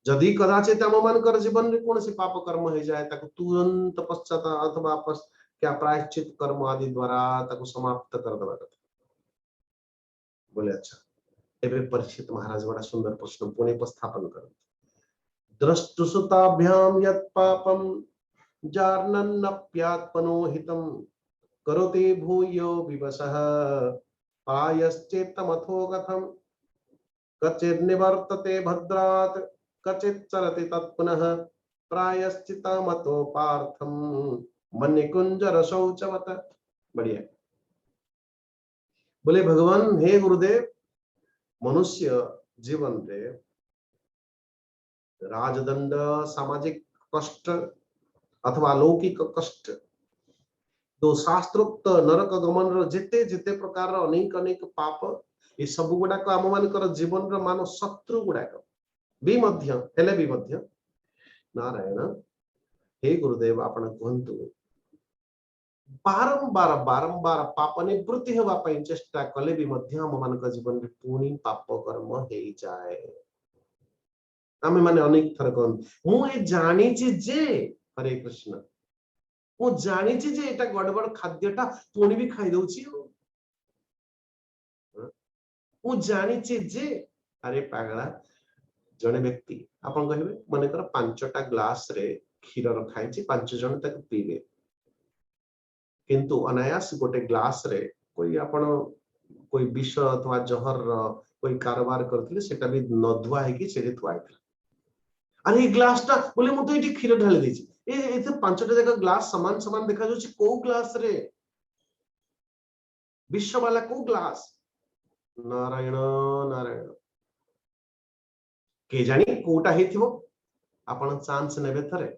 जदि कदाचित आम मान जीवन में कौन पाप कर्म हो जाए तुरंत पश्चाताप अथवा क्या प्रायश्चित कर्म आदि द्वारा समाप्त कर देवा कथा बोले अच्छा एवं परीक्षित महाराज बड़ा सुंदर प्रश्न पुणे उपस्थापन कर द्रष्टुसुताभ्याम यत् पापम जार्नन्नप्यात्मनो हितं करोति भूयो विवशः प्रायश्चित्तमथो कथं कचिन्निवर्तते भद्रात् कचिच्चरति तत्पुनः प्रायश्चित्तमतो पार्थं मन्यकुंजर शौचवत् बढ़िया बोले भगवान हे गुरुदेव मनुष्य जीवन रे राजदंड सामाजिक कष्ट अथवा लौकिक कष्ट तो शास्त्रोक्त नरक गमन जिते जिते प्रकार अनेक अनेक पाप ये सब गुड़ाक आम मान जीवन मान शत्रु गुड़ाक भी नारायण हे गुरुदेव आपण कहतु बारंबार बारंबार पाप निवृत्ति होगा चेष्टा कले भी आम मान जीवन में पुणी पाप कर्म हो जाए आम मैंने अनेक थर कहूँ मुझे जानी जे हरे कृष्ण मु जानी जे एटा गड़बड़ खाद्यटा पुणी भी खाई दउछि मु जानी जे अरे पागला जने व्यक्ति आपन कहबे माने कर 5टा ग्लास रे क्षीर रखाई 5 जन तक पीबे किंतु अनायास गोटे ग्लास रे कोई आपण कोई विष अथवा जहर कोई कारोबार करथिले सेटा भी नधुआ है कि सेठी थुआइथिला अरे ये ग्लास टा बोले मु तो एठी क्षीर ढाली देछि ए 5टा जगह ग्लास समान समान देखा जाउछि को ग्लास रे विश्व वाला को ग्लास नारायण नारायण के जानी कोटा हेथिबो आपण चांस नेबे थरे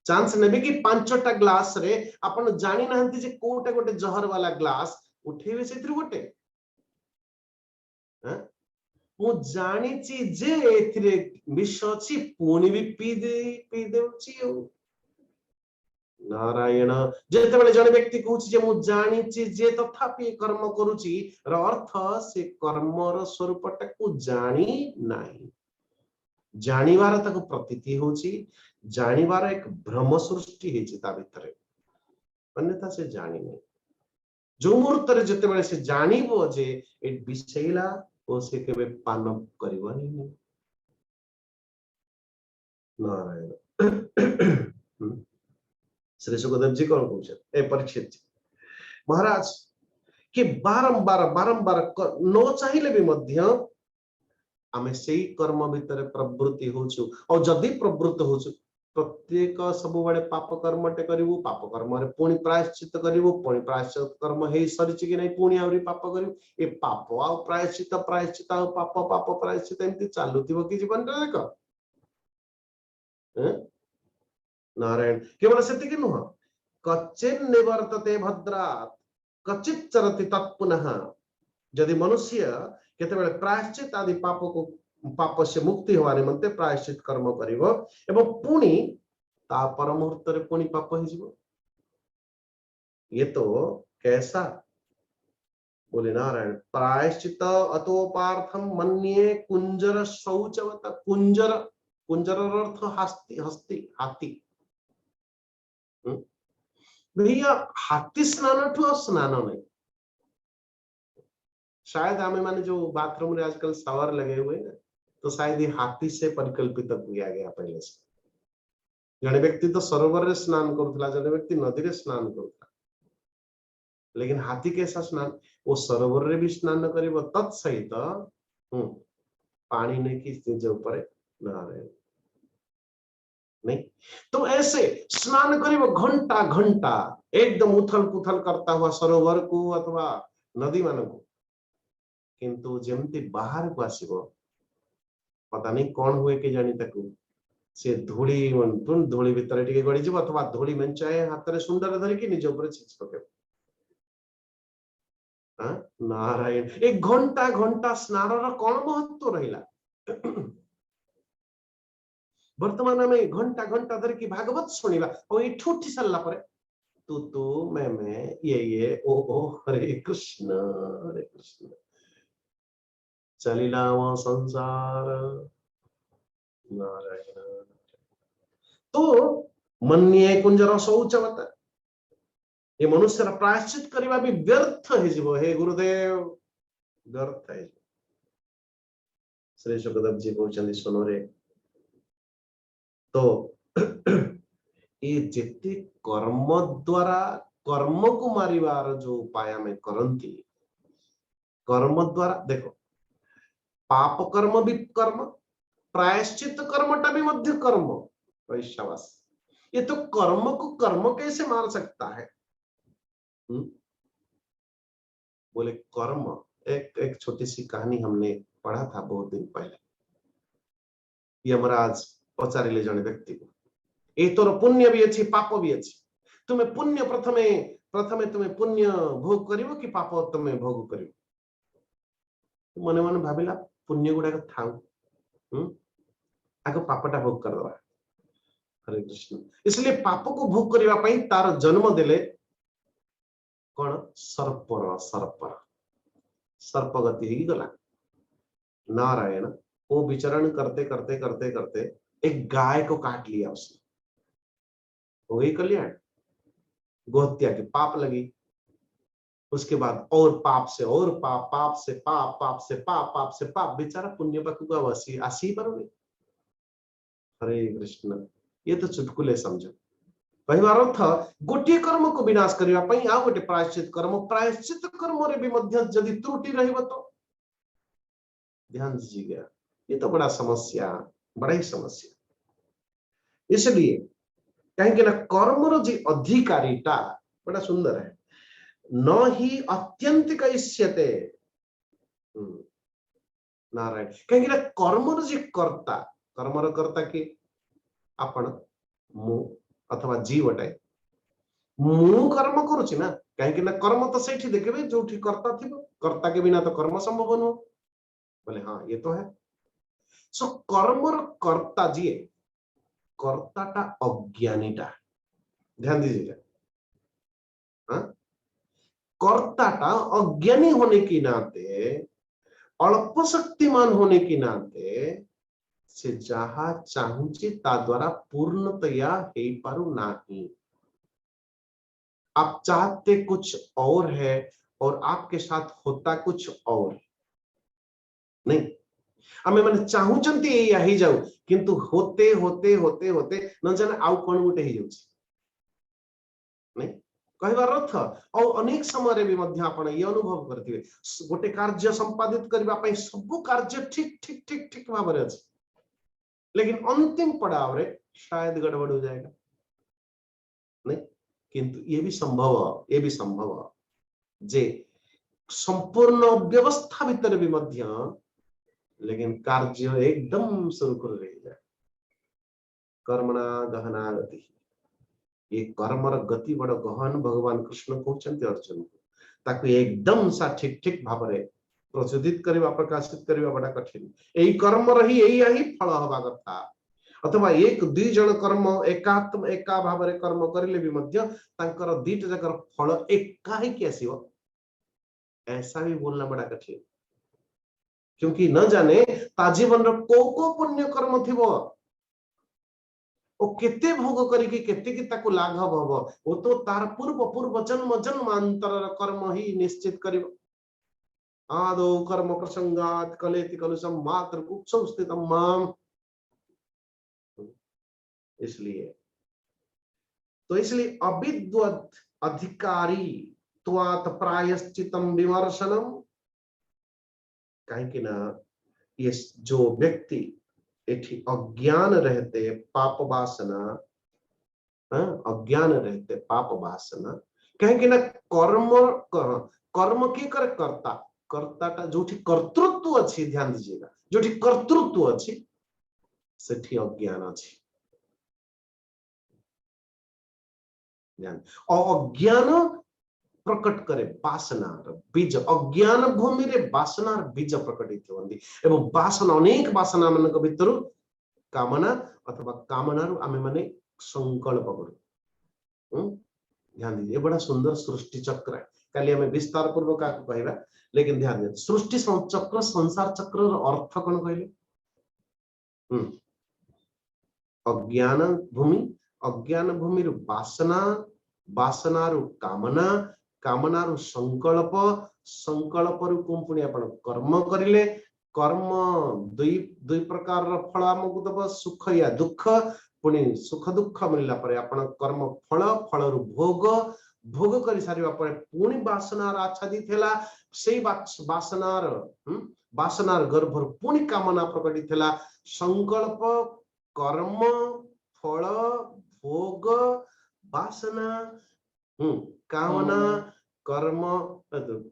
चांस नेबे कि 5टा ग्लास रे आपण जानि नहंती जे कोटा गोटे जहर वाला ग्लास उठेबे सेतिर गोटे ह मु जानि जे एथिरे विष अछि पुणी भी पी देउछि नारायण जेते बेले जने व्यक्ति कहूछि जे मु जानि जे तथापि कर्म करूछि र अर्थ से कर्मर स्वरूपटा को जानि नाही जानिवार ताको प्रतीति होछि जानिवार एक भ्रम सृष्टि हेछि ता भितरे अन्यथा से जानि नै जो मुहूर्त रे जेते बेले से जानिबो जे ए विषैला ओ से केबे पान करबनी नै नारायण श्री सुखदेव जी कौन कहते ए परीक्षित जी महाराज कि बारंबार बारंबार न चाहिए भी मध्य आमे सेही कर्म भितर प्रवृत्ति होछु और जदि प्रवृत्त होछु प्रत्येक सब बड़े पाप कर्मटे करिवु पाप कर्म रे पुणी प्रायश्चित करिवु पुणी प्रायश्चित कर्म हे सरिछि कि नै पुणी आउरी पाप करिवु ए पाप आ प्रायश्चित प्रायश्चित आ पाप पाप प्रायश्चित एमति चालुथिबो कि जीवन रे देख नारायण केवल से नुह कच्चिन निवर्तते भद्रात् कचित चरति तत्पुनः यदि मनुष्य केते प्रायश्चित आदि पाप को पाप से मुक्ति होवा निमंते प्रायश्चित कर्म करिवो एवं पुणी ता पर मुहूर्त रे पुणी पाप हो जिवो ये तो कैसा बोले नारायण प्रायश्चित अतोपार्थम मन्ये कुंजर शौचवत कुंजर कुंजर अर्थ हस्ती हस्ती हाथी भैया हाथी स्नान ठू स्नान नहीं शायद आमे माने जो बाथरूम रे आजकल शावर लगे हुए ना, तो शायद ये हाथी से परिकल्पित किया गया पहले से। जने व्यक्ति तो सरोवर रे स्नान करथला, जने व्यक्ति नदी रे स्नान करथला, लेकिन हाथी कैसा स्नान, वो सरोवर रे भी स्नान न करिवो तत्सहित पानी नहीं कि निज ऊपर ना रहे नहीं। तो ऐसे स्नान करिवो घंटा घंटा एकदम उथल पुथल करता हुआ सरोवर को अथवा नदी मान को, किंतु जेमती बाहर को आसीबो पता नहीं कौन हुए के जानी ताकू से धूली धूली भितर टिके गड़ी जीव अथवा धूली मेंचाए हाथ रे सुंदर धरिकी निज ऊपर छिच पके। नारायण एक घंटा घंटा स्नान रा कौन महत्व रहिला। वर्तमान में घंटा घंटा धरिकी भागवत सुनिला और एठू उठी सारला परे तू मैं ये ओ हरे कृष्ण चलिला वो संसार नारायण। तो मन्ये कुंजर शौचवत ये मनुष्य प्रायश्चित करवा भी व्यर्थ है जीव। हे गुरुदेव व्यर्थ है। श्री सुखदेव जी कहते सुनो रे, तो ये जेते कर्म द्वारा कर्म को मारिवार जो उपाय में करंती, कर्म द्वारा देखो पाप कर्म भी कर्म, प्रायश्चित कर्मटा भी मध्य कर्म। वैश्वास ये तो कर्म को कर्म कैसे मार सकता है? बोले कर्म एक छोटी सी कहानी हमने पढ़ा था बहुत दिन पहले। यमराज पचारिले जने व्यक्ति को ए तोर पुण्य भी अच्छी पाप भी अच्छी, तुम्हें पुण्य प्रथमे तुम्हें पुण्य भोग करिवो कि पाप तुम्हें भोग करिवो? मने मने भाबिला पुण्य गुडा थाऊ आगे पापटा भोग कर दवा। हरे कृष्ण। इसलिए पाप को भोग करबा पई तार जन्म देले कौन? सर्पर सर्पर सर्प गति ही गला। नारायण वो विचरण करते करते करते करते एक गाय को काट लिया उसने, हो गई कल्याण। गोहत्या की पाप लगी, उसके बाद और पाप से और पाप, पाप से पाप, पाप से पाप, पाप से पाप, बेचारा पुण्य पकुआ वसी आसी पर नहीं। हरे कृष्ण। ये तो चुटकुले समझो। कहबार अर्थ गोटे कर्म को विनाश करबा पई आ गोटे प्रायश्चित कर्म, प्रायश्चित कर्म रे भी मध्य यदि त्रुटि रहइबो तो ध्यान दीजिएगा, ये तो बड़ा समस्या, बड़ा ही समस्या। इसलिए कहेंगे ना कर्म रो जी अधिकारीता बड़ा सुंदर है। न ही अत्यंत कइष्यते नारायण। कहेंगे ना कर्म रो जी कर्ता, कर्म रो कर्ता के आपण मु अथवा जीवटे मु कर्म करूची ना, कहीं ना कर्म तो सेठी देखबे जोठी कर्ता थिबो, कर्ता के बिना तो कर्म संभव न। बोले हाँ ये तो है। सो कर्मर कर्ता जी कर्ताटा अज्ञानीटा, ध्यान दीजिएगा। कर्ताटा अज्ञानी होने के नाते, अल्प शक्तिमान होने के नाते से जहा चाहूची ता द्वारा पूर्णतया हे पारु नाही। आप चाहते कुछ और है और आपके साथ होता कुछ और नहीं। आमे माने चाहूचंती एया ही जाऊ, किंतु होते होते होते होते न जाने आउ कोन गुटे ही जाउची नहीं। कहबार अर्थ और अनेक समय भी मध्य आपण ये अनुभव करथिबे गोटे कार्य संपादित करबा पई सब कार्य ठीक ठीक ठीक ठीक भाबरे अछि, लेकिन अंतिम पड़ाव रे शायद गड़बड़ हो जाएगा नहीं। किंतु ये भी संभव जे संपूर्ण व्यवस्था भीतर भी मध्य लेकिन कार्य एकदम सुरखुर रह जाए। कर्मणा गहना गति, ये कर्मर गति बड़ गहन भगवान कृष्ण कहते अर्जुन को, ताकि एकदम सा ठीक ठीक भाव में प्रचोदित करवा प्रकाशित करवा बड़ा कठिन। यही कर्म रही यही फल हवा कथा, अथवा एक दुई जन कर्म एकात्म एका भाव में कर्म करिले भी मध्य तांकर दीट जकर फल एका ही के आसीबो, ऐसा भी बोलना बड़ा कठिन। क्योंकि न जाने ता जीवन को पुण्य कर्म थिबो ओ केते भोग करिके केते कि ताकु लाघव हबो, ओ तो तार पूर्व पूर्व जन्म जन्मांतर कर्म ही निश्चित करिवो। आदौ कर्म प्रसंगात कलेति कलुषम मात्र कुक्षौ स्थितम माम। इसलिए अविद्वत अधिकारी त्वात प्रायश्चितम विमर्शनम, कहीं ना ये जो व्यक्ति एठी अज्ञान रहते पाप वासना, अज्ञान रहते पाप वासना, कहीं ना कर्म कर्म के कर कर्ता कर्ताटा जो कर्तृत्व अच्छी, ध्यान दीजिएगा, जो कर्तृत्व अच्छी सेठी अज्ञान अच्छी। अज्ञान प्रकट करे वासनार बीज, अज्ञान भूमि रे वासनार बीज प्रकटित होती एवं वासना अनेक वासना मान भितर कामना अथवा कामनारू आमे माने संकल्प करू। ध्यान दीजिए, बड़ा सुंदर सृष्टि चक्र है, काली हमें विस्तार पूर्वक कहवा, लेकिन ध्यान दीजिए सृष्टि चक्र संसार चक्र अर्थ कौन कहले? अज्ञान भूमि वासना, वासनारू कामना, कामनारू संकल्प, संकल्प पुणी आपण कर्म करिले, कर्म दुई प्रकार फल आमको दब, सुख या दुख, पुणी सुख दुख मिलला परे आपण कर्म फल, फलरू भोग, भोग कर सारिबा परे पुणी वासनार आच्छादित हेला, सेई वासनार वासनार गर्भर पुणी कामना प्रकटित हेला, संकल्प कर्म फल भोग वासना कामना कर्म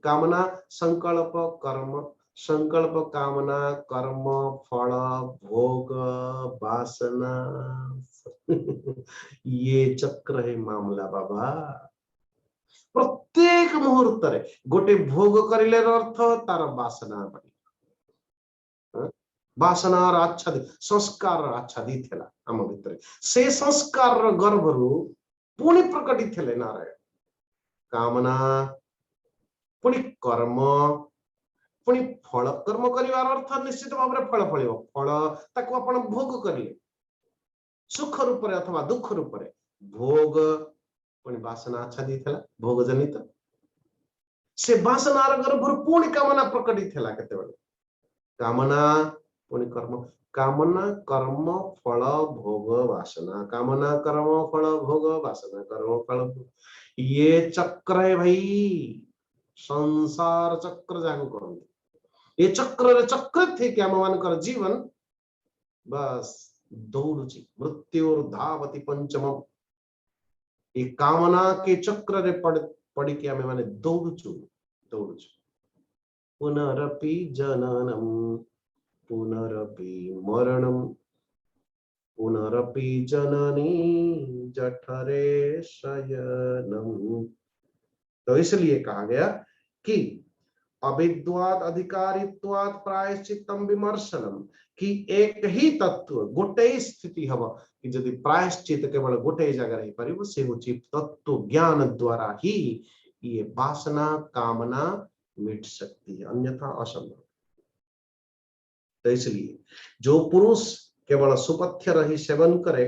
कामना संकल्प कर्म, संकल्प कामना कर्म फल भोग वासना ये चक्र है मामला बाबा। प्रत्येक मुहूर्त रे गोटे भोग करिले अर्थ तार वासना बनी, वासनार आच्छादित संस्कार आच्छादित है आम भितर, से संस्कार गर्भरू पुणी प्रकटित है नारायण कामना, पुणी कर्म, पुणी फल, कर्म करिवार अर्थ निश्चित भाव में फल फल फल ताको आपण भोग करिले सुख रूप रे अथवा दुख रूप रे, भोग पुणी वासना आच्छादित है भोग जनित, से वासनार गर्भरू पुणी कामना प्रकटित है केतेबेले कामना पुणी कर्म, कामना कर्म फल भोग वासना, कामना कर्म फल भोग वासना कर्म फल, ये चक्र है भाई, संसार चक्र जागू करते, ये चक्र रे चक्र थे कि आम मान जीवन बस दौड़ुची मृत्यु धावती पंचम, ये कामना के चक्र रे पड़ी के आम माने दौड़ुचु दौड़ुचु, पुनरपि जननम पुनरपि मरणम पुनरपि जननी जठरे शयनम। तो इसलिए कहा गया कि अविद्वाद अधिकारित्वात् प्रायश्चित्तम विमर्शनम, कि एक ही तत्व गोटे स्थिति हब कि यदि प्रायश्चित केवल गोटे जगह रही परिव से होची तत्व ज्ञान द्वारा ही ये वासना कामना मिट सकती है, अन्यथा असंभव। तो इसलिए जो पुरुष केवल सुपथ्य रही सेवन करे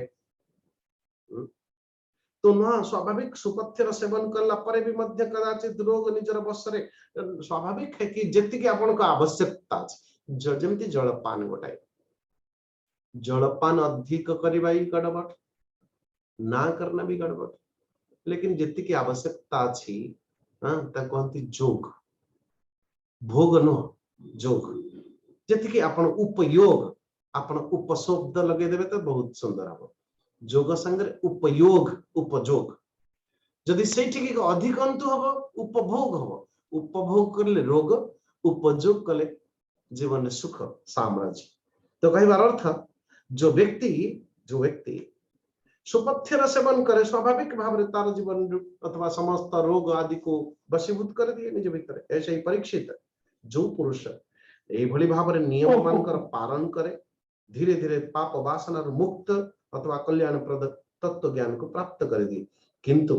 तो ना स्वाभाविक सुपथ्यर सेवन करला परे भी मध्य कदाचित रोग निजर बसरे स्वाभाविक है कि जेति के आपन को आवश्यकता अछि, जेमति जलपान गोटाए जलपान अधिक करबा ही गड़बड़, ना करना भी गड़बड़, लेकिन जेति की आवश्यकता अछि ता कहंती जोग, भोग न जोग, जेति की आपन उपयोग आपन उपशब्द लगे देबे तो बहुत सुंदर हबो, जोग संगे उपयोग उपयोग, जदि सेठी के अधिक अंतु हबो उपभोग हबो, उपभोग करले रोग, उपयोग कले जीवन सुख साम्राज्य। तो कहबार अर्थ जो व्यक्ति सुपथ्यर सेवन करे स्वाभाविक भाव रे तार जीवन अथवा समस्त रोग आदि को वशीभूत कर दिए निज भीतर। ऐसे ही परीक्षित जो पुरुष ए भली भाव रे नियम मानकर पालन करे धीरे धीरे पाप वासना मुक्त अथवा कल्याणप्रद तत्व ज्ञान को प्राप्त कर दिए। किंतु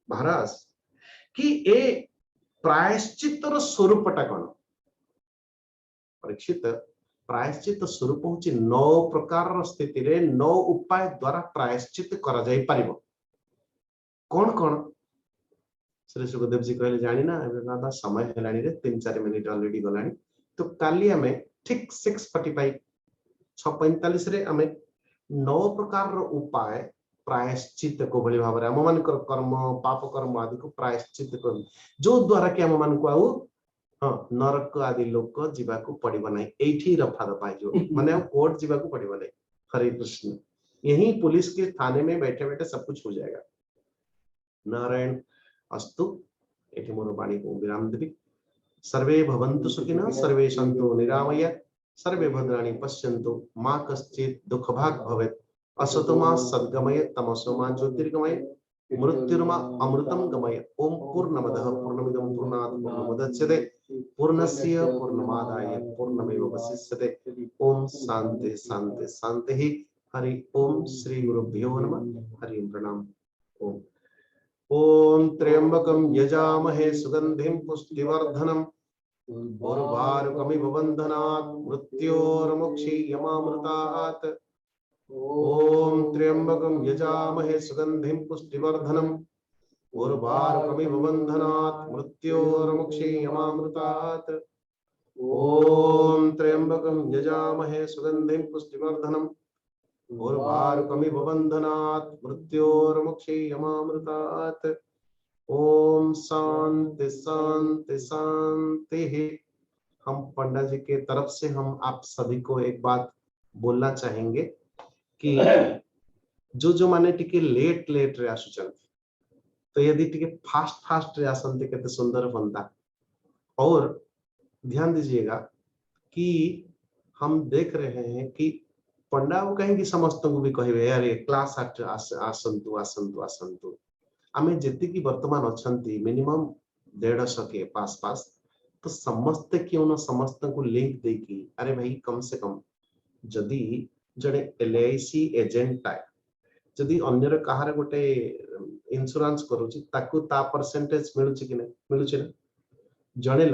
महाराज कि ए प्रायश्चित्तर स्वरूपटा कौन? परीक्षित प्रायश्चित स्वरूप होची 9 प्रकार स्थिति रे 9 उपाय द्वारा प्रायश्चित करा जाई परिबो। कौन कौन? श्री सुखदेव जी कहले जानी ना दादा समय हेलानी रे 3-4 मिनिट ऑलरेडी गलानी तो काली हमें ठीक 6:45 6:45 रे हमें 9 प्रकार रो उपाय प्रायश्चित को भली भाव रे हम मान कर्म पाप कर्म आदि को प्रायश्चित कर जो द्वारा कि हम मान को आउ हाँ नरक आदि लोक जीवा को पड़िबो नै एठी रफा दफा जो माने कोर्ट जीवा को पड़िबो नै। हरे कृष्ण। यही पुलिस के थाने में बैठे बैठे सब कुछ हो जाएगा। नारायण अस्तु। एठी मोर वाणी को विराम देबी। सर्वे भवन्तु सुखिनः सर्वे सन्तु निरामया सर्वे भद्राणि पश्यन्तु मा कश्चित् दुःखभाग् भवेत्। असतो मा सद्गमय तमसो मा ज्योतिर्गमय मृत्युर्मा अमृतं गमय। ओम पूर्णमदः पूर्णमिदं पूर्णात् पूर्णमुदच्यते पूर्णस्य पूर्णमादाय पूर्णमेवावशिष्यते। ओम शांति शांति शांति। हरि ओम श्री गुरुभ्यो नमः। हरि प्रणाम। ओम ओम त्र्यंबकं यजामहे सुगंधिं पुष्टिवर्धनम् उर्वारुकमिव बन्धनात् मृत्योर्मुक्षीयमामृतात्। ओम त्र्यंबकं यजामहे सुगंधिं पुष्टिवर्धनम् उर्वारुकमिव बन्धनात् मृत्योर्मुक्षीयमामृतात्। ओम त्र्यंबकं यजामहे सुगंधिं पुष्टिवर्धनम् उर्वारुकमिव बन्धनात् मृत्योर्मुक्षीयमामृतात्। ओम शांति शांति शांति। हम पंडा जी के तरफ से हम आप सभी को एक बात बोलना चाहेंगे कि जो माने टिके लेट रे आसुचंती तो यदि टिके फास्ट रे आसंती केते सुंदर बनता। और ध्यान दीजिएगा कि हम देख रहे हैं कि पंडा वो कहेंगे समस्त को भी कहे यार क्लास आसंतु आसंतु आसंतु आमे जेति की वर्तमान अछंती मिनिमम 150 के पास तो समस्त क्यों न समस्त को लिंक देकी अरे भाई कम से कम जदि जड़े LIC एजेंट जदि अन्यर कहार गोटे इंश्योरेंस करूची ताकू ता परसेंटेज मिलुची कि नै मिलुची ना। जड़े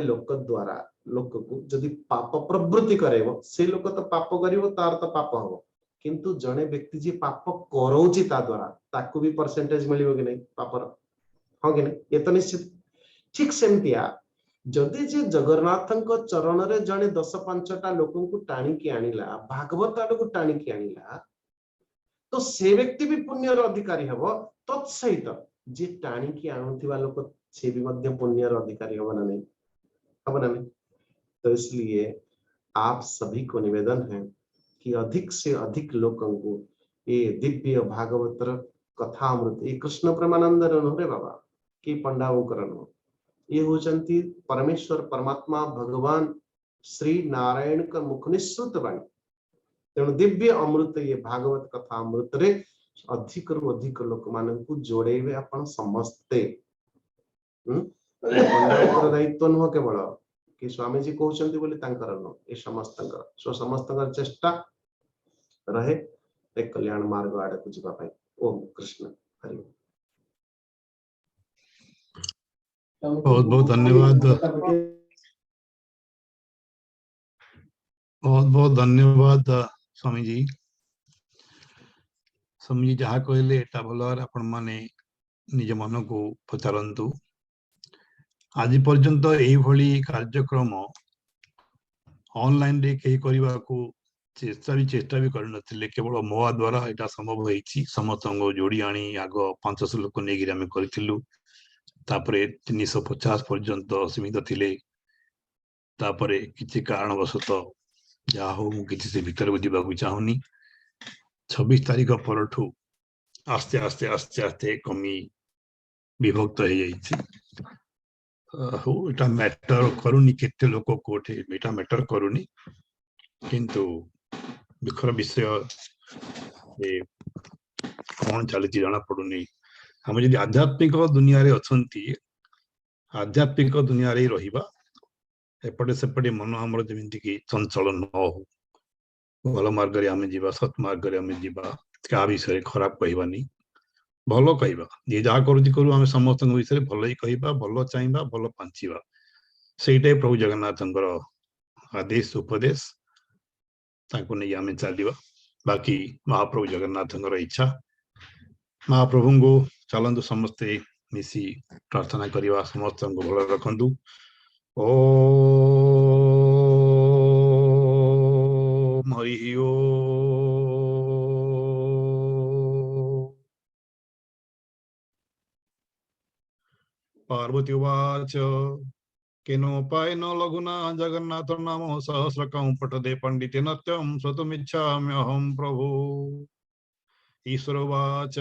लोक द्वारा लोक को जदि पाप प्रवृत्ति करेबो से लोक तो पाप करिवो तार तो पाप हबो किंतु जड़े व्यक्ति जी पाप करौची ता द्वारा ताकू भी परसेंटेज मिलिबो कि नै पापर हो कि नै ये तो निश्चित। ठीक सेमतिया जदि जे जगन्नाथन को चरण रे जड़े 10-5टा लोकन को टाणी की आनिला भागवत आड़ को टाणी की आनिला तो से व्यक्ति भी पुण्यर अधिकारी हबो तत्सहित जे टाणी की आनुथिबा लोक से भी मध्य पुण्यर अधिकारी हबो ना नहीं हबो ना नहीं। तो इसलिए आप सभी को निवेदन है कि अधिक से अधिक लोगों को ये दिव्य भागवत कथामृत ये कृष्ण प्रेमानंद रे बाबा कि पंडाओ करन ये होचंती परमेश्वर परमात्मा भगवान श्री नारायण का मुख निश्रुत वाणी तेणु दिव्य अमृत ये भागवत कथा अमृत रे अधिक रु अधिक लोक मान को जोड़ेबे आपण समस्ते। पंडाओ दायित्व नुह केवल कि स्वामी जी कहउचंती बोली तांकर न ए समस्तंकर सो समस्तंकर चेष्टा रहे एक कल्याण मार्ग आड़ को जीवा पाई। ओम कृष्ण हरि। बहुत बहुत धन्यवाद। बहुत बहुत धन्यवाद स्वामी जी। स्वामी जी जहाँ कहले एटा भल आपण माने निज मन को पचारंतु। आज पर्यंत एई भली कार्यक्रम ऑनलाइन रे कहीं करबा को चेष्टा भी कर नथिले केवल मोआ द्वारा एटा संभव होईची। समस्त जोड़ी आनी आग 500 लोक नेगिर आमे करथिलु तापरे 350 पर्यंत सीमित थिले तापरे किछि कारणवशत जा हो मु किछि से भीतर को जीवा को चाहुनी 26 तारीख परठू आस्ते आस्ते आस्ते आस्ते कमी विभक्त हो जाइछि। हो एटा मैटर करूनी केते लोक कोठे एटा मैटर करूनी किंतु विखर विषय ए कौन चली जाना पड़ुनी। हम जदि आध्यात्मिक दुनिया रे अछंती आध्यात्मिक दुनिया रे रहिबा एपटे सेपटे मन हमर जेमिति कि चंचल न हो भल मार्ग रे आमे जीवा सत मार्ग रे आमे जीवा का विषय खराब कहबानी भलो कहबा जे जा करूची करू आमे समस्त विषय भलो ही कहबा भलो चाहबा भलो पांचीबा सेइटे प्रभु जगन्नाथंकर आदेश उपदेश ताको नै आमे चलीबा। बाकी महाप्रभु जगन्नाथंकर इच्छा महाप्रभु को चलंतु समस्ते मिसी प्रार्थना करवा समस्त को भल रखु। ओम हरि ओम। पार्वती उवाच केनोपायेन लघुना जगन्नाथ नाम सहस्रकं पठते पंडिते नत्यं श्रोतुमिच्छाम्यहं प्रभु। ईश्वर उवाच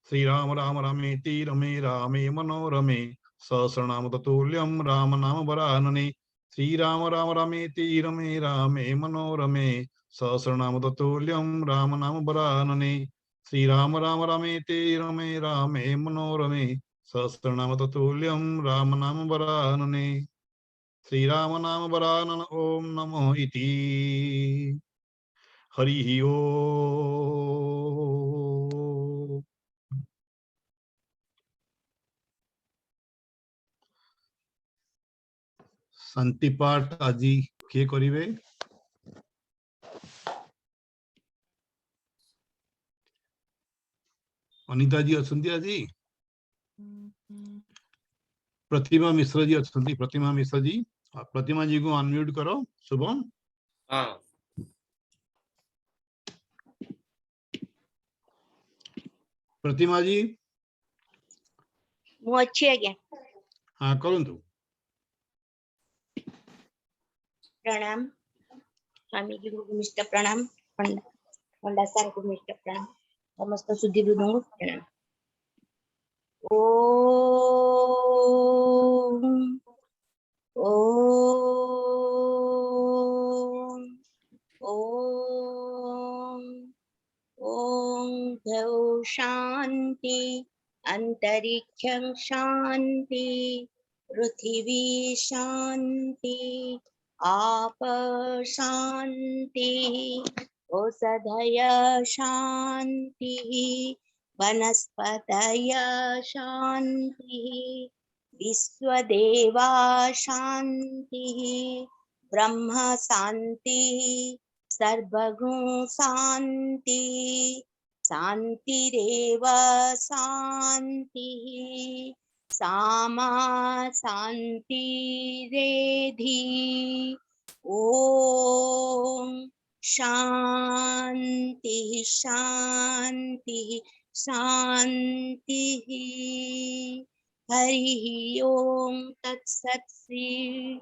श्रीराम राम रामेति रमे रामे मनोरमे सहस्रनाम ततुल्यं राम नाम वरानने। श्रीराम राम रामेति रमे रामे मनोरमे सहस्रनाम ततुल्यं राम नाम वरानने। श्रीराम राम रामेति रमे रामे मनोरमे सहस्रनाम ततुल्यं राम नाम वरानने। श्रीराम नाम वरानन ओम नमो इति। हरि ओम। शांति पाठ आज किए करिवे? अनिता जी अच्छी आज? प्रतिमा मिश्र जी अच्छी? प्रतिमा मिश्र जी, प्रतिमा जी को अनम्यूट करो। शुभम। हाँ प्रतिमा जी मु अच्छी आज्ञा। हाँ करंतु। प्रणाम स्वामी जी को मिष्ट प्रणाम, पंडा सर को मिष्ट प्रणाम, समस्त शुद्धि वृंदों को प्रणाम। ओम ओम ओम ओम द्यौ शांति अंतरिक्षं शांति पृथिवी शांति आप शांति औषधय शांति वनस्पतय शांति विश्वदेवा शांति ब्रह्म शांति सर्वगुण शांति शांतिरेव शांति सामा शांतिरेधि। ओम शांति शांति शांति। हरि ओम तत्सत्। श्री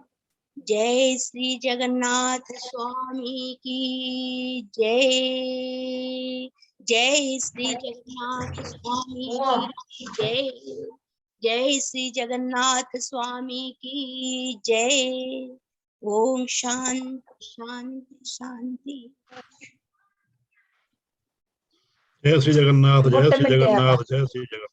जय श्री जगन्नाथ स्वामी की जय। जय श्री जगन्नाथ स्वामी की जय। जय श्री जगन्नाथ स्वामी की जय। ओम शांति शांति शांति। जय श्री जगन्नाथ, जय श्री जगन्नाथ, जय श्री जगन्नाथ।